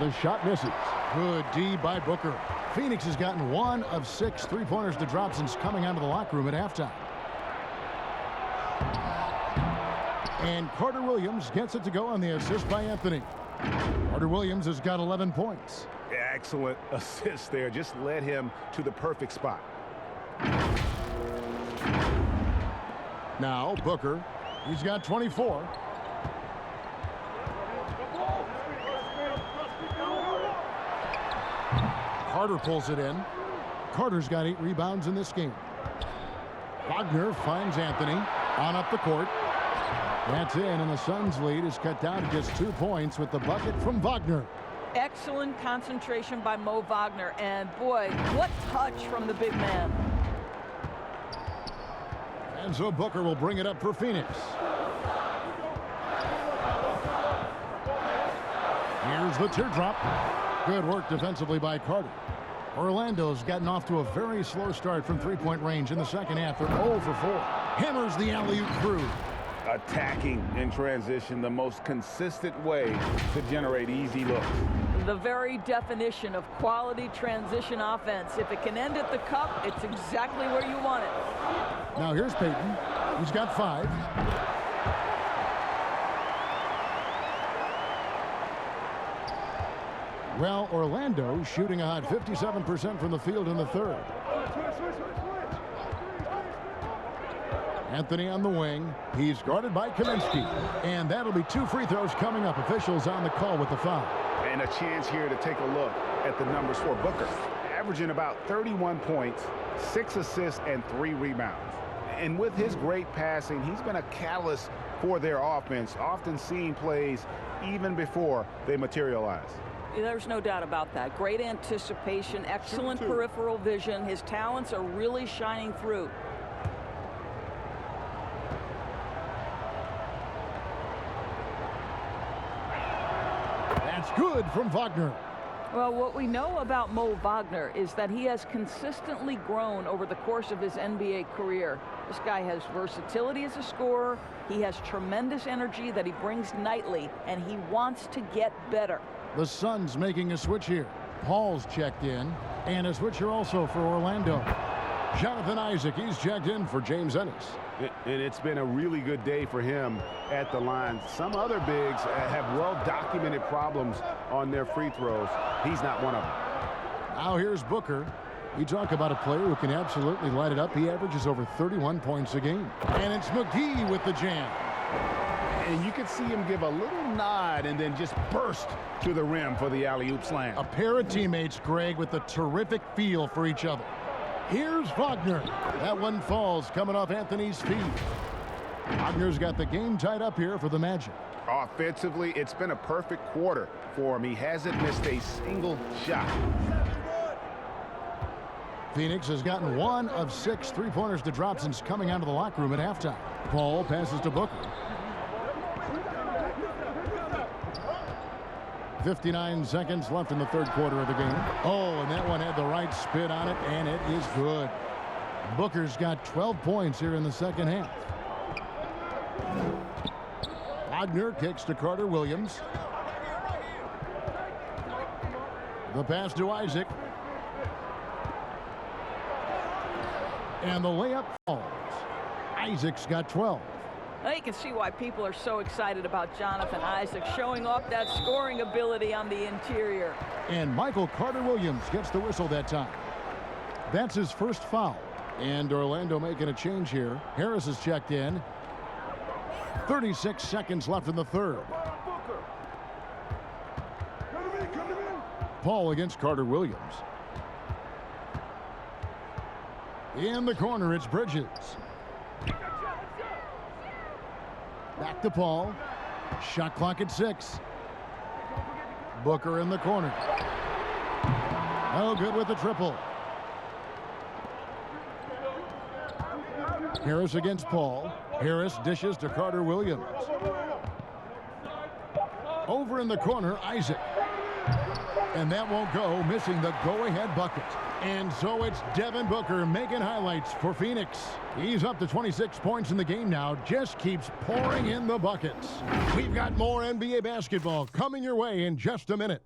The shot misses. Good D by Booker. Phoenix has gotten 1 of 6 3-pointers to drop since coming out of the locker room at halftime. And Carter Williams gets it to go on the assist by Anthony. Carter Williams has got 11 points. Excellent assist there. Just led him to the perfect spot. Now Booker. He's got 24. Carter pulls it in. Carter's got 8 rebounds in this game. Wagner finds Anthony on up the court. That's in, and the Suns' lead is cut down to just 2 points with the bucket from Wagner. Excellent concentration by Mo Wagner, and boy, what touch from the big man. And so Booker will bring it up for Phoenix. Here's the teardrop. Good work defensively by Carter. Orlando's gotten off to a very slow start from 3-point range in the second half. They're 0 for 4. Hammers the alley-oop through. Attacking in transition, the most consistent way to generate easy looks. The very definition of quality transition offense. If it can end at the cup, it's exactly where you want it. Now here's Payton. He's got 5. Well, Orlando shooting a hot 57% from the field in the third. Anthony on the wing. He's guarded by Kaminsky. And that'll be 2 free throws coming up. Officials on the call with the foul. And a chance here to take a look at the numbers for Booker. Averaging about 31 points, 6 assists, and 3 rebounds. And with his great passing, he's been a catalyst for their offense, often seeing plays even before they materialize. There's no doubt about that. Great anticipation, excellent peripheral vision. His talents are really shining through. That's good from Wagner. Well, what we know about Mo Wagner is that he has consistently grown over the course of his NBA career. This guy has versatility as a scorer. He has tremendous energy that he brings nightly, and he wants to get better. The Suns making a switch here. Paul's checked in, and a switcher also for Orlando. Jonathan Isaac, he's checked in for James Ennis. And it's been a really good day for him at the line. Some other bigs have well-documented problems on their free throws. He's not one of them. Now here's Booker. You talk about a player who can absolutely light it up. He averages over 31 points a game. And it's McGee with the jam. And you can see him give a little nod and then just burst to the rim for the alley-oop slam. A pair of teammates, Greg, with a terrific feel for each other. Here's Wagner. That one falls coming off Anthony's feet. Wagner's got the game tied up here for the Magic. Offensively, it's been a perfect quarter for him. He hasn't missed a single shot. Phoenix has gotten 1 of 6 3-pointers to drop since coming out of the locker room at halftime. Paul passes to Booker. 59 seconds left in the third quarter of the game. Oh, and that one had the right spin on it, and it is good. Booker's got 12 points here in the second half. Wagner kicks to Carter Williams. The pass to Isaac. And the layup falls. Isaac's got 12. Now you can see why people are so excited about Jonathan Isaac showing off that scoring ability on the interior. And Michael Carter Williams gets the whistle that time. That's his first foul. And Orlando making a change here. Harris is checked in. 36 seconds left in the third. Paul against Carter Williams. In the corner, it's Bridges. Back to Paul. Shot clock at 6. Booker in the corner. No good with the triple. Harris against Paul. Harris dishes to Carter Williams. Over in the corner, Isaac. And that won't go, missing the go-ahead bucket. And so it's Devin Booker making highlights for Phoenix. He's up to 26 points in the game now, just keeps pouring in the buckets. We've got more NBA basketball coming your way in just a minute.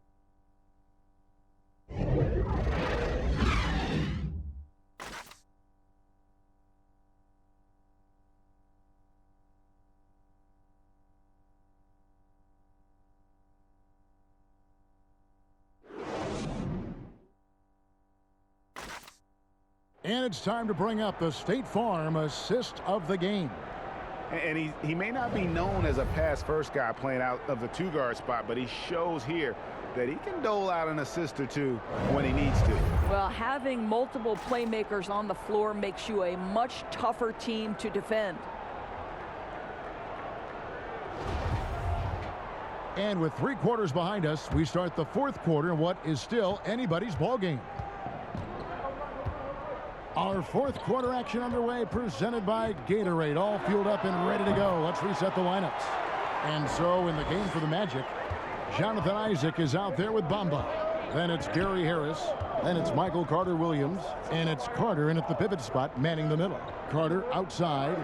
And it's time to bring up the State Farm assist of the game. And he may not be known as a pass-first guy playing out of the two-guard spot, but he shows here that he can dole out an assist or two when he needs to. Well, having multiple playmakers on the floor makes you a much tougher team to defend. And with 3 quarters behind us, we start the 4th quarter in what is still anybody's ball game. Our 4th quarter action underway, presented by Gatorade, all fueled up and ready to go. Let's reset the lineups. And so in the game for the Magic, Jonathan Isaac is out there with Bamba. Then it's Gary Harris. Then it's Michael Carter-Williams. And it's Carter in at the pivot spot, manning the middle. Carter outside.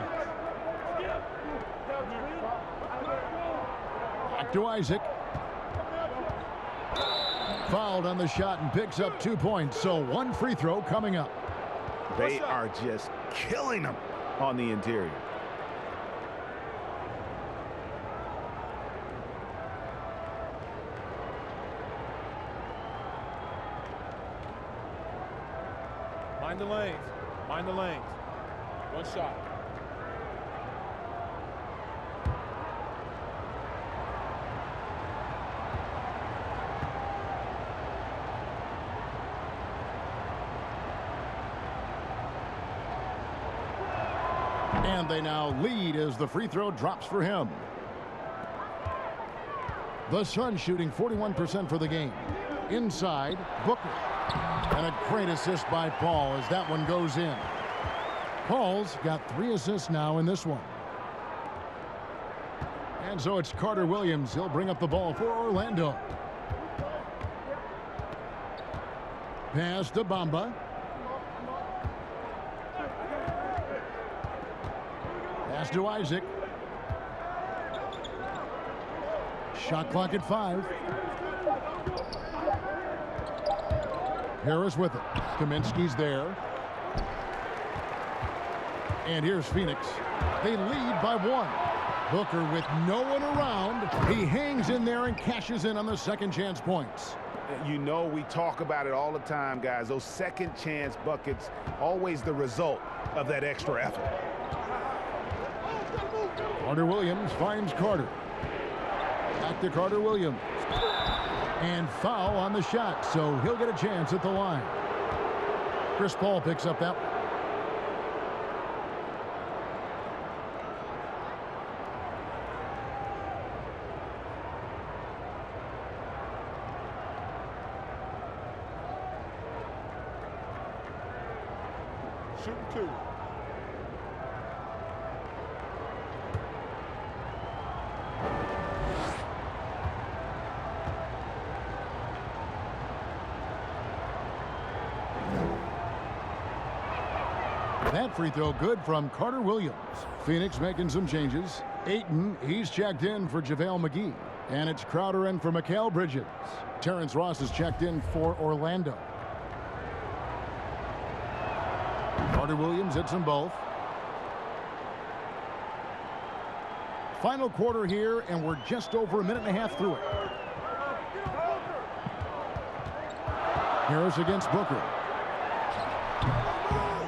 Back to Isaac. Fouled on the shot and picks up 2 points. So 1 free throw coming up. They are just killing them on the interior. Mind the lanes. Mind the lanes. 1 shot. And they now lead as the free throw drops for him. The Suns shooting 41% for the game. Inside, Booker. And a great assist by Paul as that one goes in. Paul's got 3 assists now in this one. And so it's Carter-Williams. He'll bring up the ball for Orlando. Pass to Bamba. Pass to Isaac. Shot clock at 5. Harris with it. Kaminsky's there. And here's Phoenix. They lead by 1. Booker with no one around. He hangs in there and cashes in on the second chance points. You know, we talk about it all the time, guys. Those second chance buckets, always the result of that extra effort. Carter-Williams finds Carter. Back to Carter-Williams. And foul on the shot, so he'll get a chance at the line. Chris Paul picks up that one. Shooting 2. That free throw good from Carter-Williams. Phoenix making some changes. Ayton, he's checked in for JaVale McGee. And it's Crowder in for Mikal Bridges. Terrence Ross is checked in for Orlando. Carter-Williams hits them both. Final quarter here, and we're just over a minute and a half through it. Harris against Booker.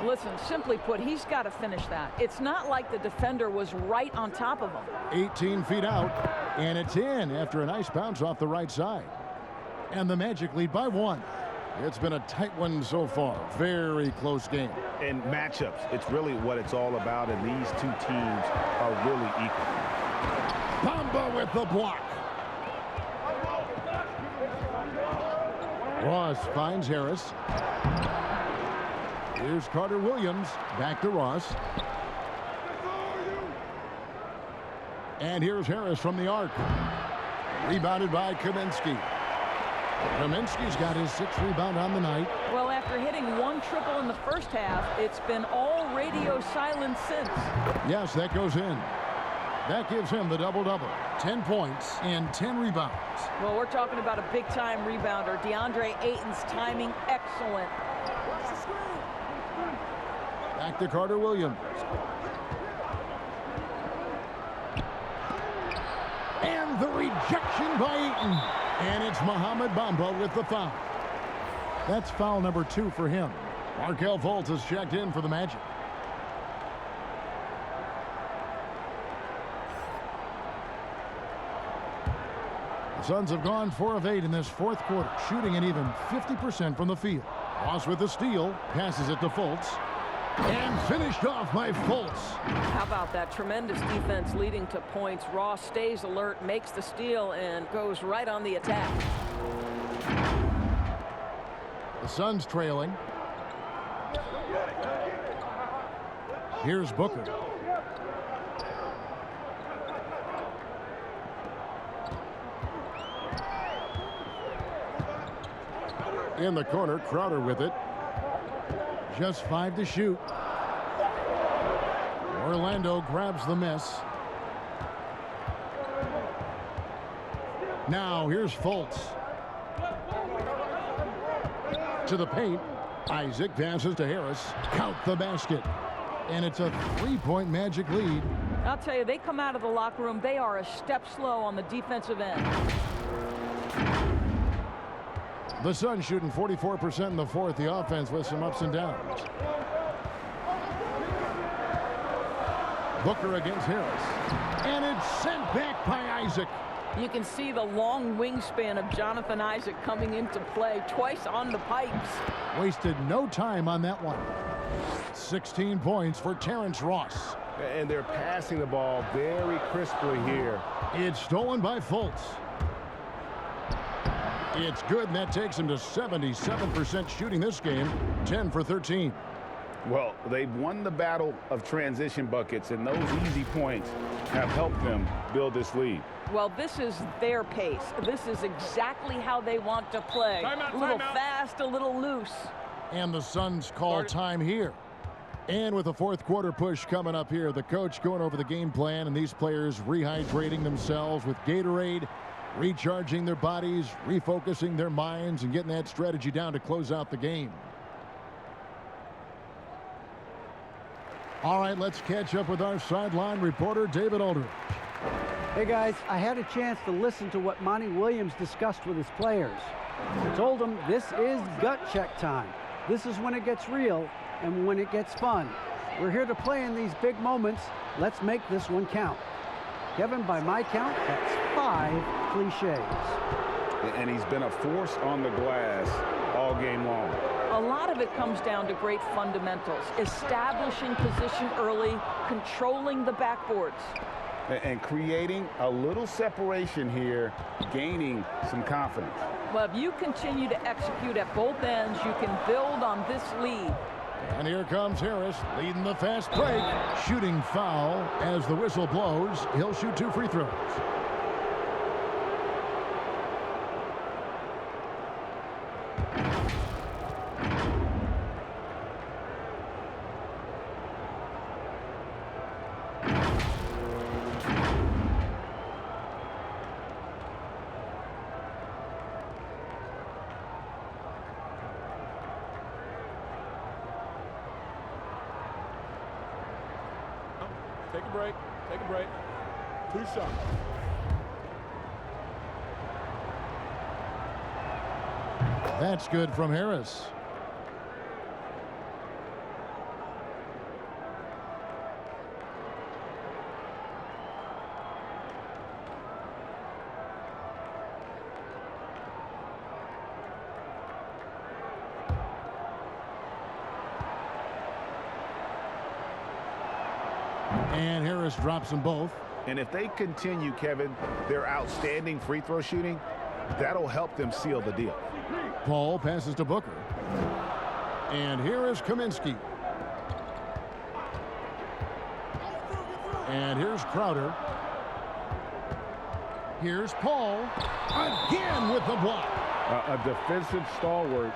Listen, simply put, he's got to finish that. It's not like the defender was right on top of him. 18 feet out, and it's in after a nice bounce off the right side. And the Magic lead by 1. It's been a tight one so far. Very close game. And matchups, it's really what it's all about, and these two teams are really equal. Bamba with the block. Ross finds Harris. Here's Carter-Williams. Back to Ross. And here's Harris from the arc. Rebounded by Kaminsky. Kaminsky's got his 6th rebound on the night. Well, after hitting 1 triple in the first half, it's been all radio silence since. Yes, that goes in. That gives him the double-double. 10 points and 10 rebounds. Well, we're talking about a big-time rebounder. DeAndre Ayton's timing, excellent. Back to Carter Williams. And the rejection by Ayton. And it's Mohamed Bamba with the foul. That's foul number 2 for him. Markelle Fultz has checked in for the Magic. The Suns have gone 4 of 8 in this 4th quarter, shooting an even 50% from the field. Ross with the steal, passes it to Fultz. And finished off by Fultz. How about that tremendous defense leading to points? Ross stays alert, makes the steal, and goes right on the attack. The Suns trailing. Here's Booker. In the corner, Crowder with it. Just 5 to shoot. Orlando grabs the miss. Now here's Fultz. To the paint. Isaac passes to Harris. Count the basket. And it's a 3-point Magic lead. I'll tell you, they come out of the locker room, they are a step slow on the defensive end. The Suns shooting 44% in the 4th. The offense with some ups and downs. Booker against Harris. And it's sent back by Isaac. You can see the long wingspan of Jonathan Isaac coming into play twice on the pipes. Wasted no time on that one. 16 points for Terrence Ross. And they're passing the ball very crisply here. It's stolen by Fultz. It's good, and that takes him to 77% shooting this game, 10 for 13. Well, they've won the battle of transition buckets, and those easy points have helped them build this lead. Well, this is their pace. This is exactly how they want to play. A little fast, a little loose. And the Suns call time here. And with the 4th quarter push coming up here, the coach going over the game plan, and these players rehydrating themselves with Gatorade, recharging their bodies, refocusing their minds, and getting that strategy down to close out the game. All right, let's catch up with our sideline reporter, David Aldridge. Hey, guys, I had a chance to listen to what Monty Williams discussed with his players. I told them this is gut check time. This is when it gets real and when it gets fun. We're here to play in these big moments. Let's make this one count. Kevin, by my count, that's 5 cliches. And he's been a force on the glass all game long. A lot of it comes down to great fundamentals. Establishing position early, controlling the backboards. And creating a little separation here, gaining some confidence. Well, if you continue to execute at both ends, you can build on this lead. And here comes Harris leading the fast break. Shooting foul as the whistle blows. He'll shoot 2 free throws. Take a break. Take a break. 2 shots. That's good from Harris. And Harris drops them both. And if they continue, Kevin, their outstanding free throw shooting, that'll help them seal the deal. Paul passes to Booker. And here is Kaminsky. And here's Crowder. Here's Paul again with the block. A defensive stalwart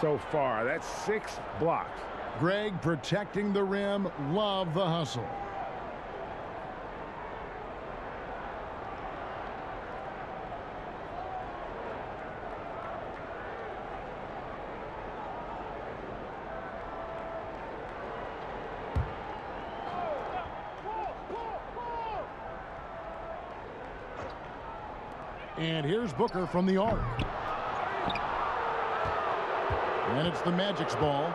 so far. That's 6 blocks. Greg protecting the rim. Love the hustle. And here's Booker from the arc. And it's the Magic's ball.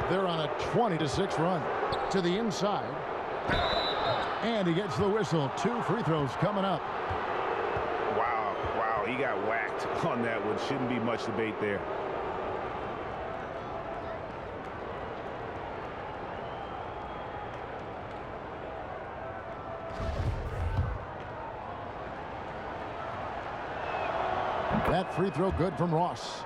They're on a 20-6 run to the inside. And he gets the whistle. 2 free throws coming up. Wow, he got whacked on that one. Shouldn't be much debate there. That free throw good from Ross.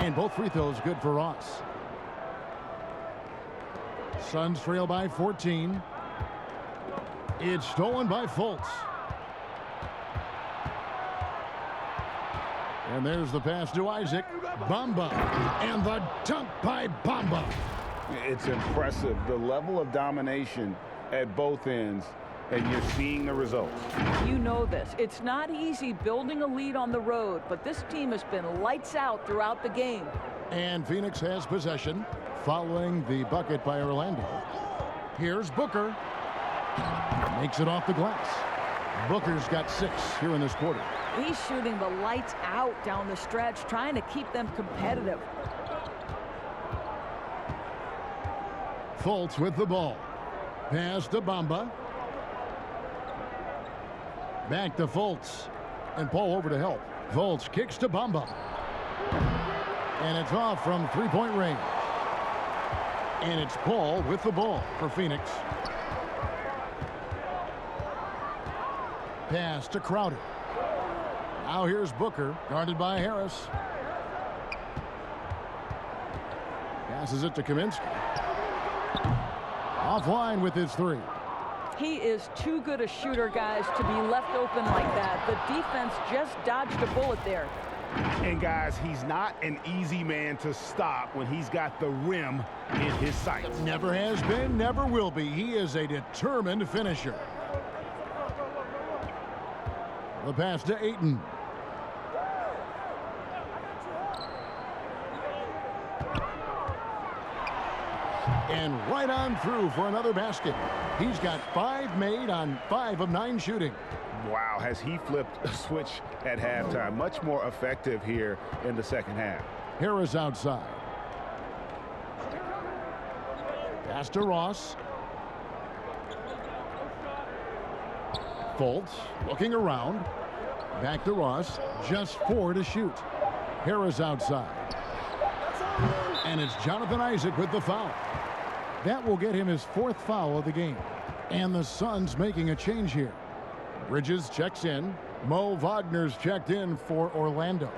And both free throws good for Ross. Suns trail by 14. It's stolen by Fultz. And there's the pass to Isaac. Bamba. And the dunk by Bamba. It's impressive, the level of domination at both ends, and you're seeing the results. You know this. It's not easy building a lead on the road, but this team has been lights out throughout the game. And Phoenix has possession following the bucket by Orlando. Here's Booker. Makes it off the glass. Booker's got 6 here in this quarter. He's shooting the lights out down the stretch, trying to keep them competitive. Fultz with the ball. Pass to Bamba. Back to Fultz. And Paul over to help. Fultz kicks to Bamba. And it's off from 3-point range. And it's Paul with the ball for Phoenix. Pass to Crowder. Now here's Booker, guarded by Harris. Passes it to Kaminsky. Offline with his 3. He is too good a shooter, guys, to be left open like that. The defense just dodged a bullet there. And guys, he's not an easy man to stop when he's got the rim in his sights. Never has been, never will be. He is a determined finisher. The pass to Ayton. And right on through for another basket. He's got 5 made on 5 of 9 shooting. Wow, has he flipped a switch at halftime. Much more effective here in the second half. Harris outside. Pass to Ross. Fultz looking around. Back to Ross. Just 4 to shoot. Harris outside. And it's Jonathan Isaac with the foul. That will get him his 4th foul of the game. And the Suns making a change here. Bridges checks in. Mo Wagner's checked in for Orlando.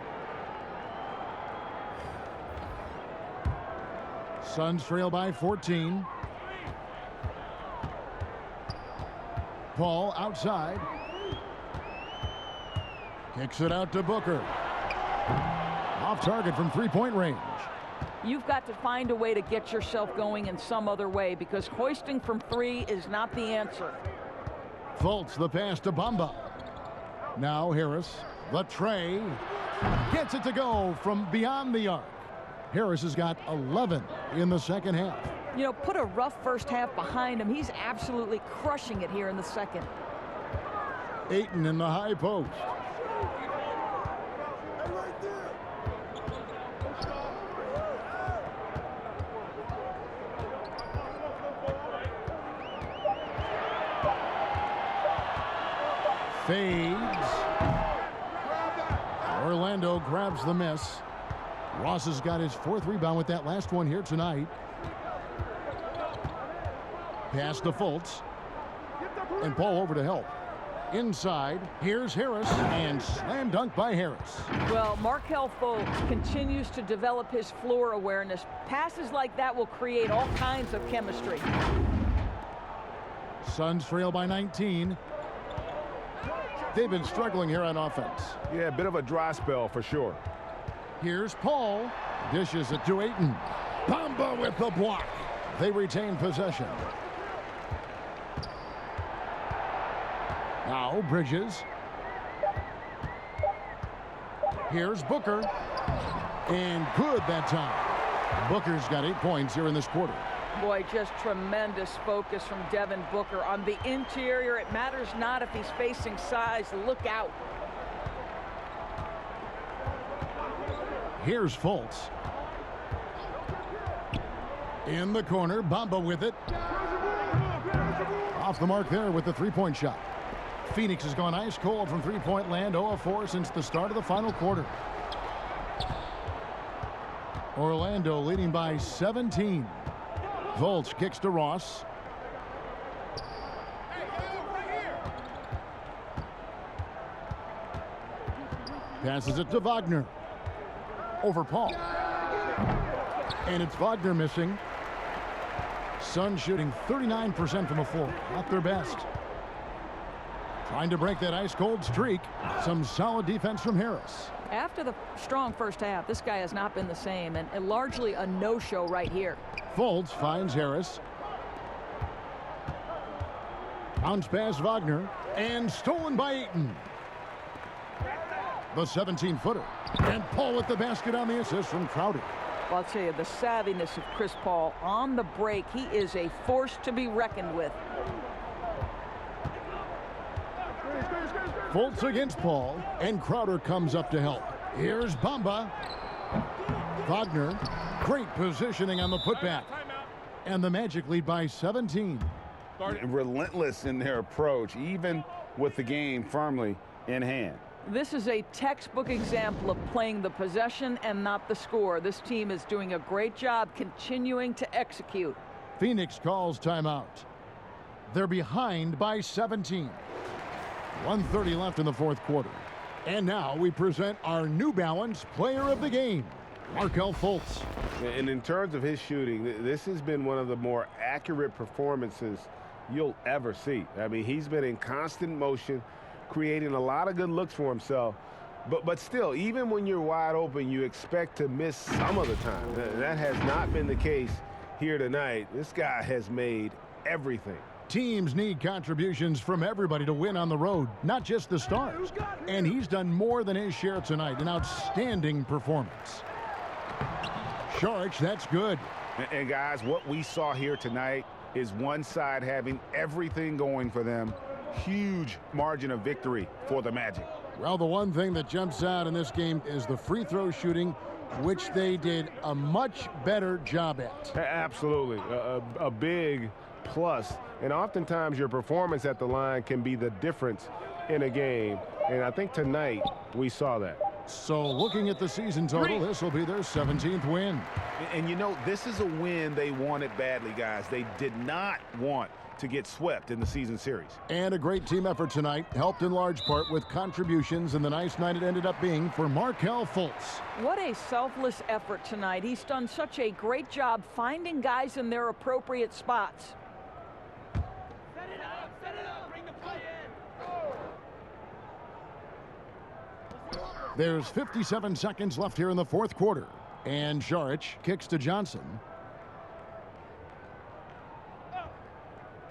Suns trail by 14. Paul outside. Kicks it out to Booker. Off target from 3-point range. You've got to find a way to get yourself going in some other way, because hoisting from 3 is not the answer. Fultz the pass to Bamba. Now Harris, the tray. Gets it to go from beyond the arc. Harris has got 11 in the second half. You know, put a rough first half behind him. He's absolutely crushing it here in the second. Ayton in the high post. Fades. Orlando grabs the miss. Ross has got his 4th rebound with that last one here tonight. Pass to Fultz. And Paul over to help. Inside, here's Harris, and slam dunk by Harris. Well, Markelle Fultz continues to develop his floor awareness. Passes like that will create all kinds of chemistry. Suns trail by 19. They've been struggling here on offense. Yeah, a bit of a dry spell for sure. Here's Paul. Dishes it to Ayton. Bamba with the block. They retain possession. Now Bridges. Here's Booker. And good that time. Booker's got 8 points here in this quarter. Boy, just tremendous focus from Devin Booker. On the interior, it matters not if he's facing size. Look out. Here's Fultz. In the corner, Bamba with it. Off the mark there with the three-point shot. Phoenix has gone ice cold from three-point land, 0 of 4 since the start of the final quarter. Orlando leading by 17. Fultz kicks to Ross. Passes it to Wagner. Over Paul. And it's Wagner missing. Suns shooting 39% from the floor. Not their best. Trying to break that ice-cold streak. Some solid defense from Harris. After the strong first half, this guy has not been the same, and largely a no-show right here. Fultz finds Harris. Bounce pass Wagner. And stolen by Ayton. The 17-footer. And Paul with the basket on the assist from Crowder. Well, I'll tell you, the savviness of Chris Paul on the break, he is a force to be reckoned with. Fultz against Paul, and Crowder comes up to help. Here's Bamba. Wagner, great positioning on the putback. And the Magic lead by 17. Relentless in their approach, even with the game firmly in hand. This is a textbook example of playing the possession and not the score. This team is doing a great job continuing to execute. Phoenix calls timeout. They're behind by 17. 1:30 left in the fourth quarter. And now we present our New Balance player of the game, Markelle Fultz. And in terms of his shooting, this has been one of the more accurate performances you'll ever see. I mean, he's been in constant motion, creating a lot of good looks for himself. But still, even when you're wide open, you expect to miss some of the time. That has not been the case here tonight. This guy has made everything. Teams need contributions from everybody to win on the road, not just the stars. And he's done more than his share tonight. An outstanding performance. Sharch, that's good. And guys, what we saw here tonight is one side having everything going for them. Huge margin of victory for the Magic. Well, the one thing that jumps out in this game is the free throw shooting, which they did a much better job at. Absolutely. A big plus. And oftentimes your performance at the line can be the difference in a game. And I think tonight we saw that. So looking at the season total, this will be their 17th win. And you know, this is a win they wanted badly, guys. They did not want to get swept in the season series. And a great team effort tonight, helped in large part with contributions, and the nice night it ended up being for Markelle Fultz. What a selfless effort tonight. He's done such a great job finding guys in their appropriate spots. Set it up, bring the play in. There's 57 seconds left here in the fourth quarter. And Saric kicks to Johnson.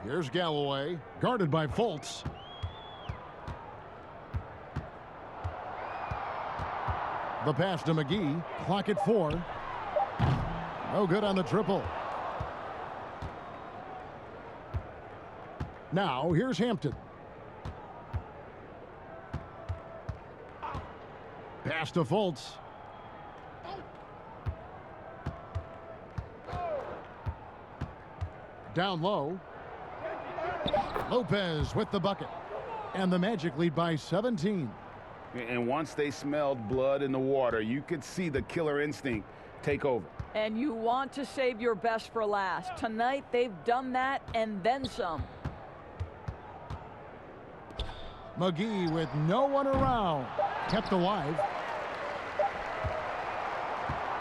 Here's Galloway, guarded by Fultz. The pass to McGee, clock at 4. No good on the triple. Now, here's Hampton. Pass to Fultz. Down low. Lopez with the bucket. And the Magic lead by 17. And once they smelled blood in the water, you could see the killer instinct take over. And you want to save your best for last. Tonight, they've done that and then some. McGee with no one around. Kept alive.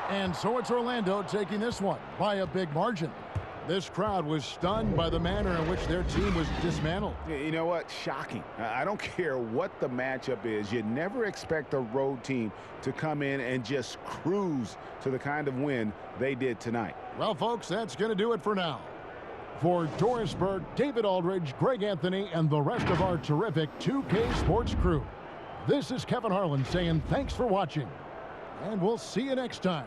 And so it's Orlando taking this one by a big margin. This crowd was stunned by the manner in which their team was dismantled. You know what? Shocking. I don't care what the matchup is. You never expect a road team to come in and just cruise to the kind of win they did tonight. Well, folks, that's going to do it for now. For Doris Burke, David Aldridge, Greg Anthony, and the rest of our terrific 2K Sports crew, this is Kevin Harlan saying thanks for watching, and we'll see you next time.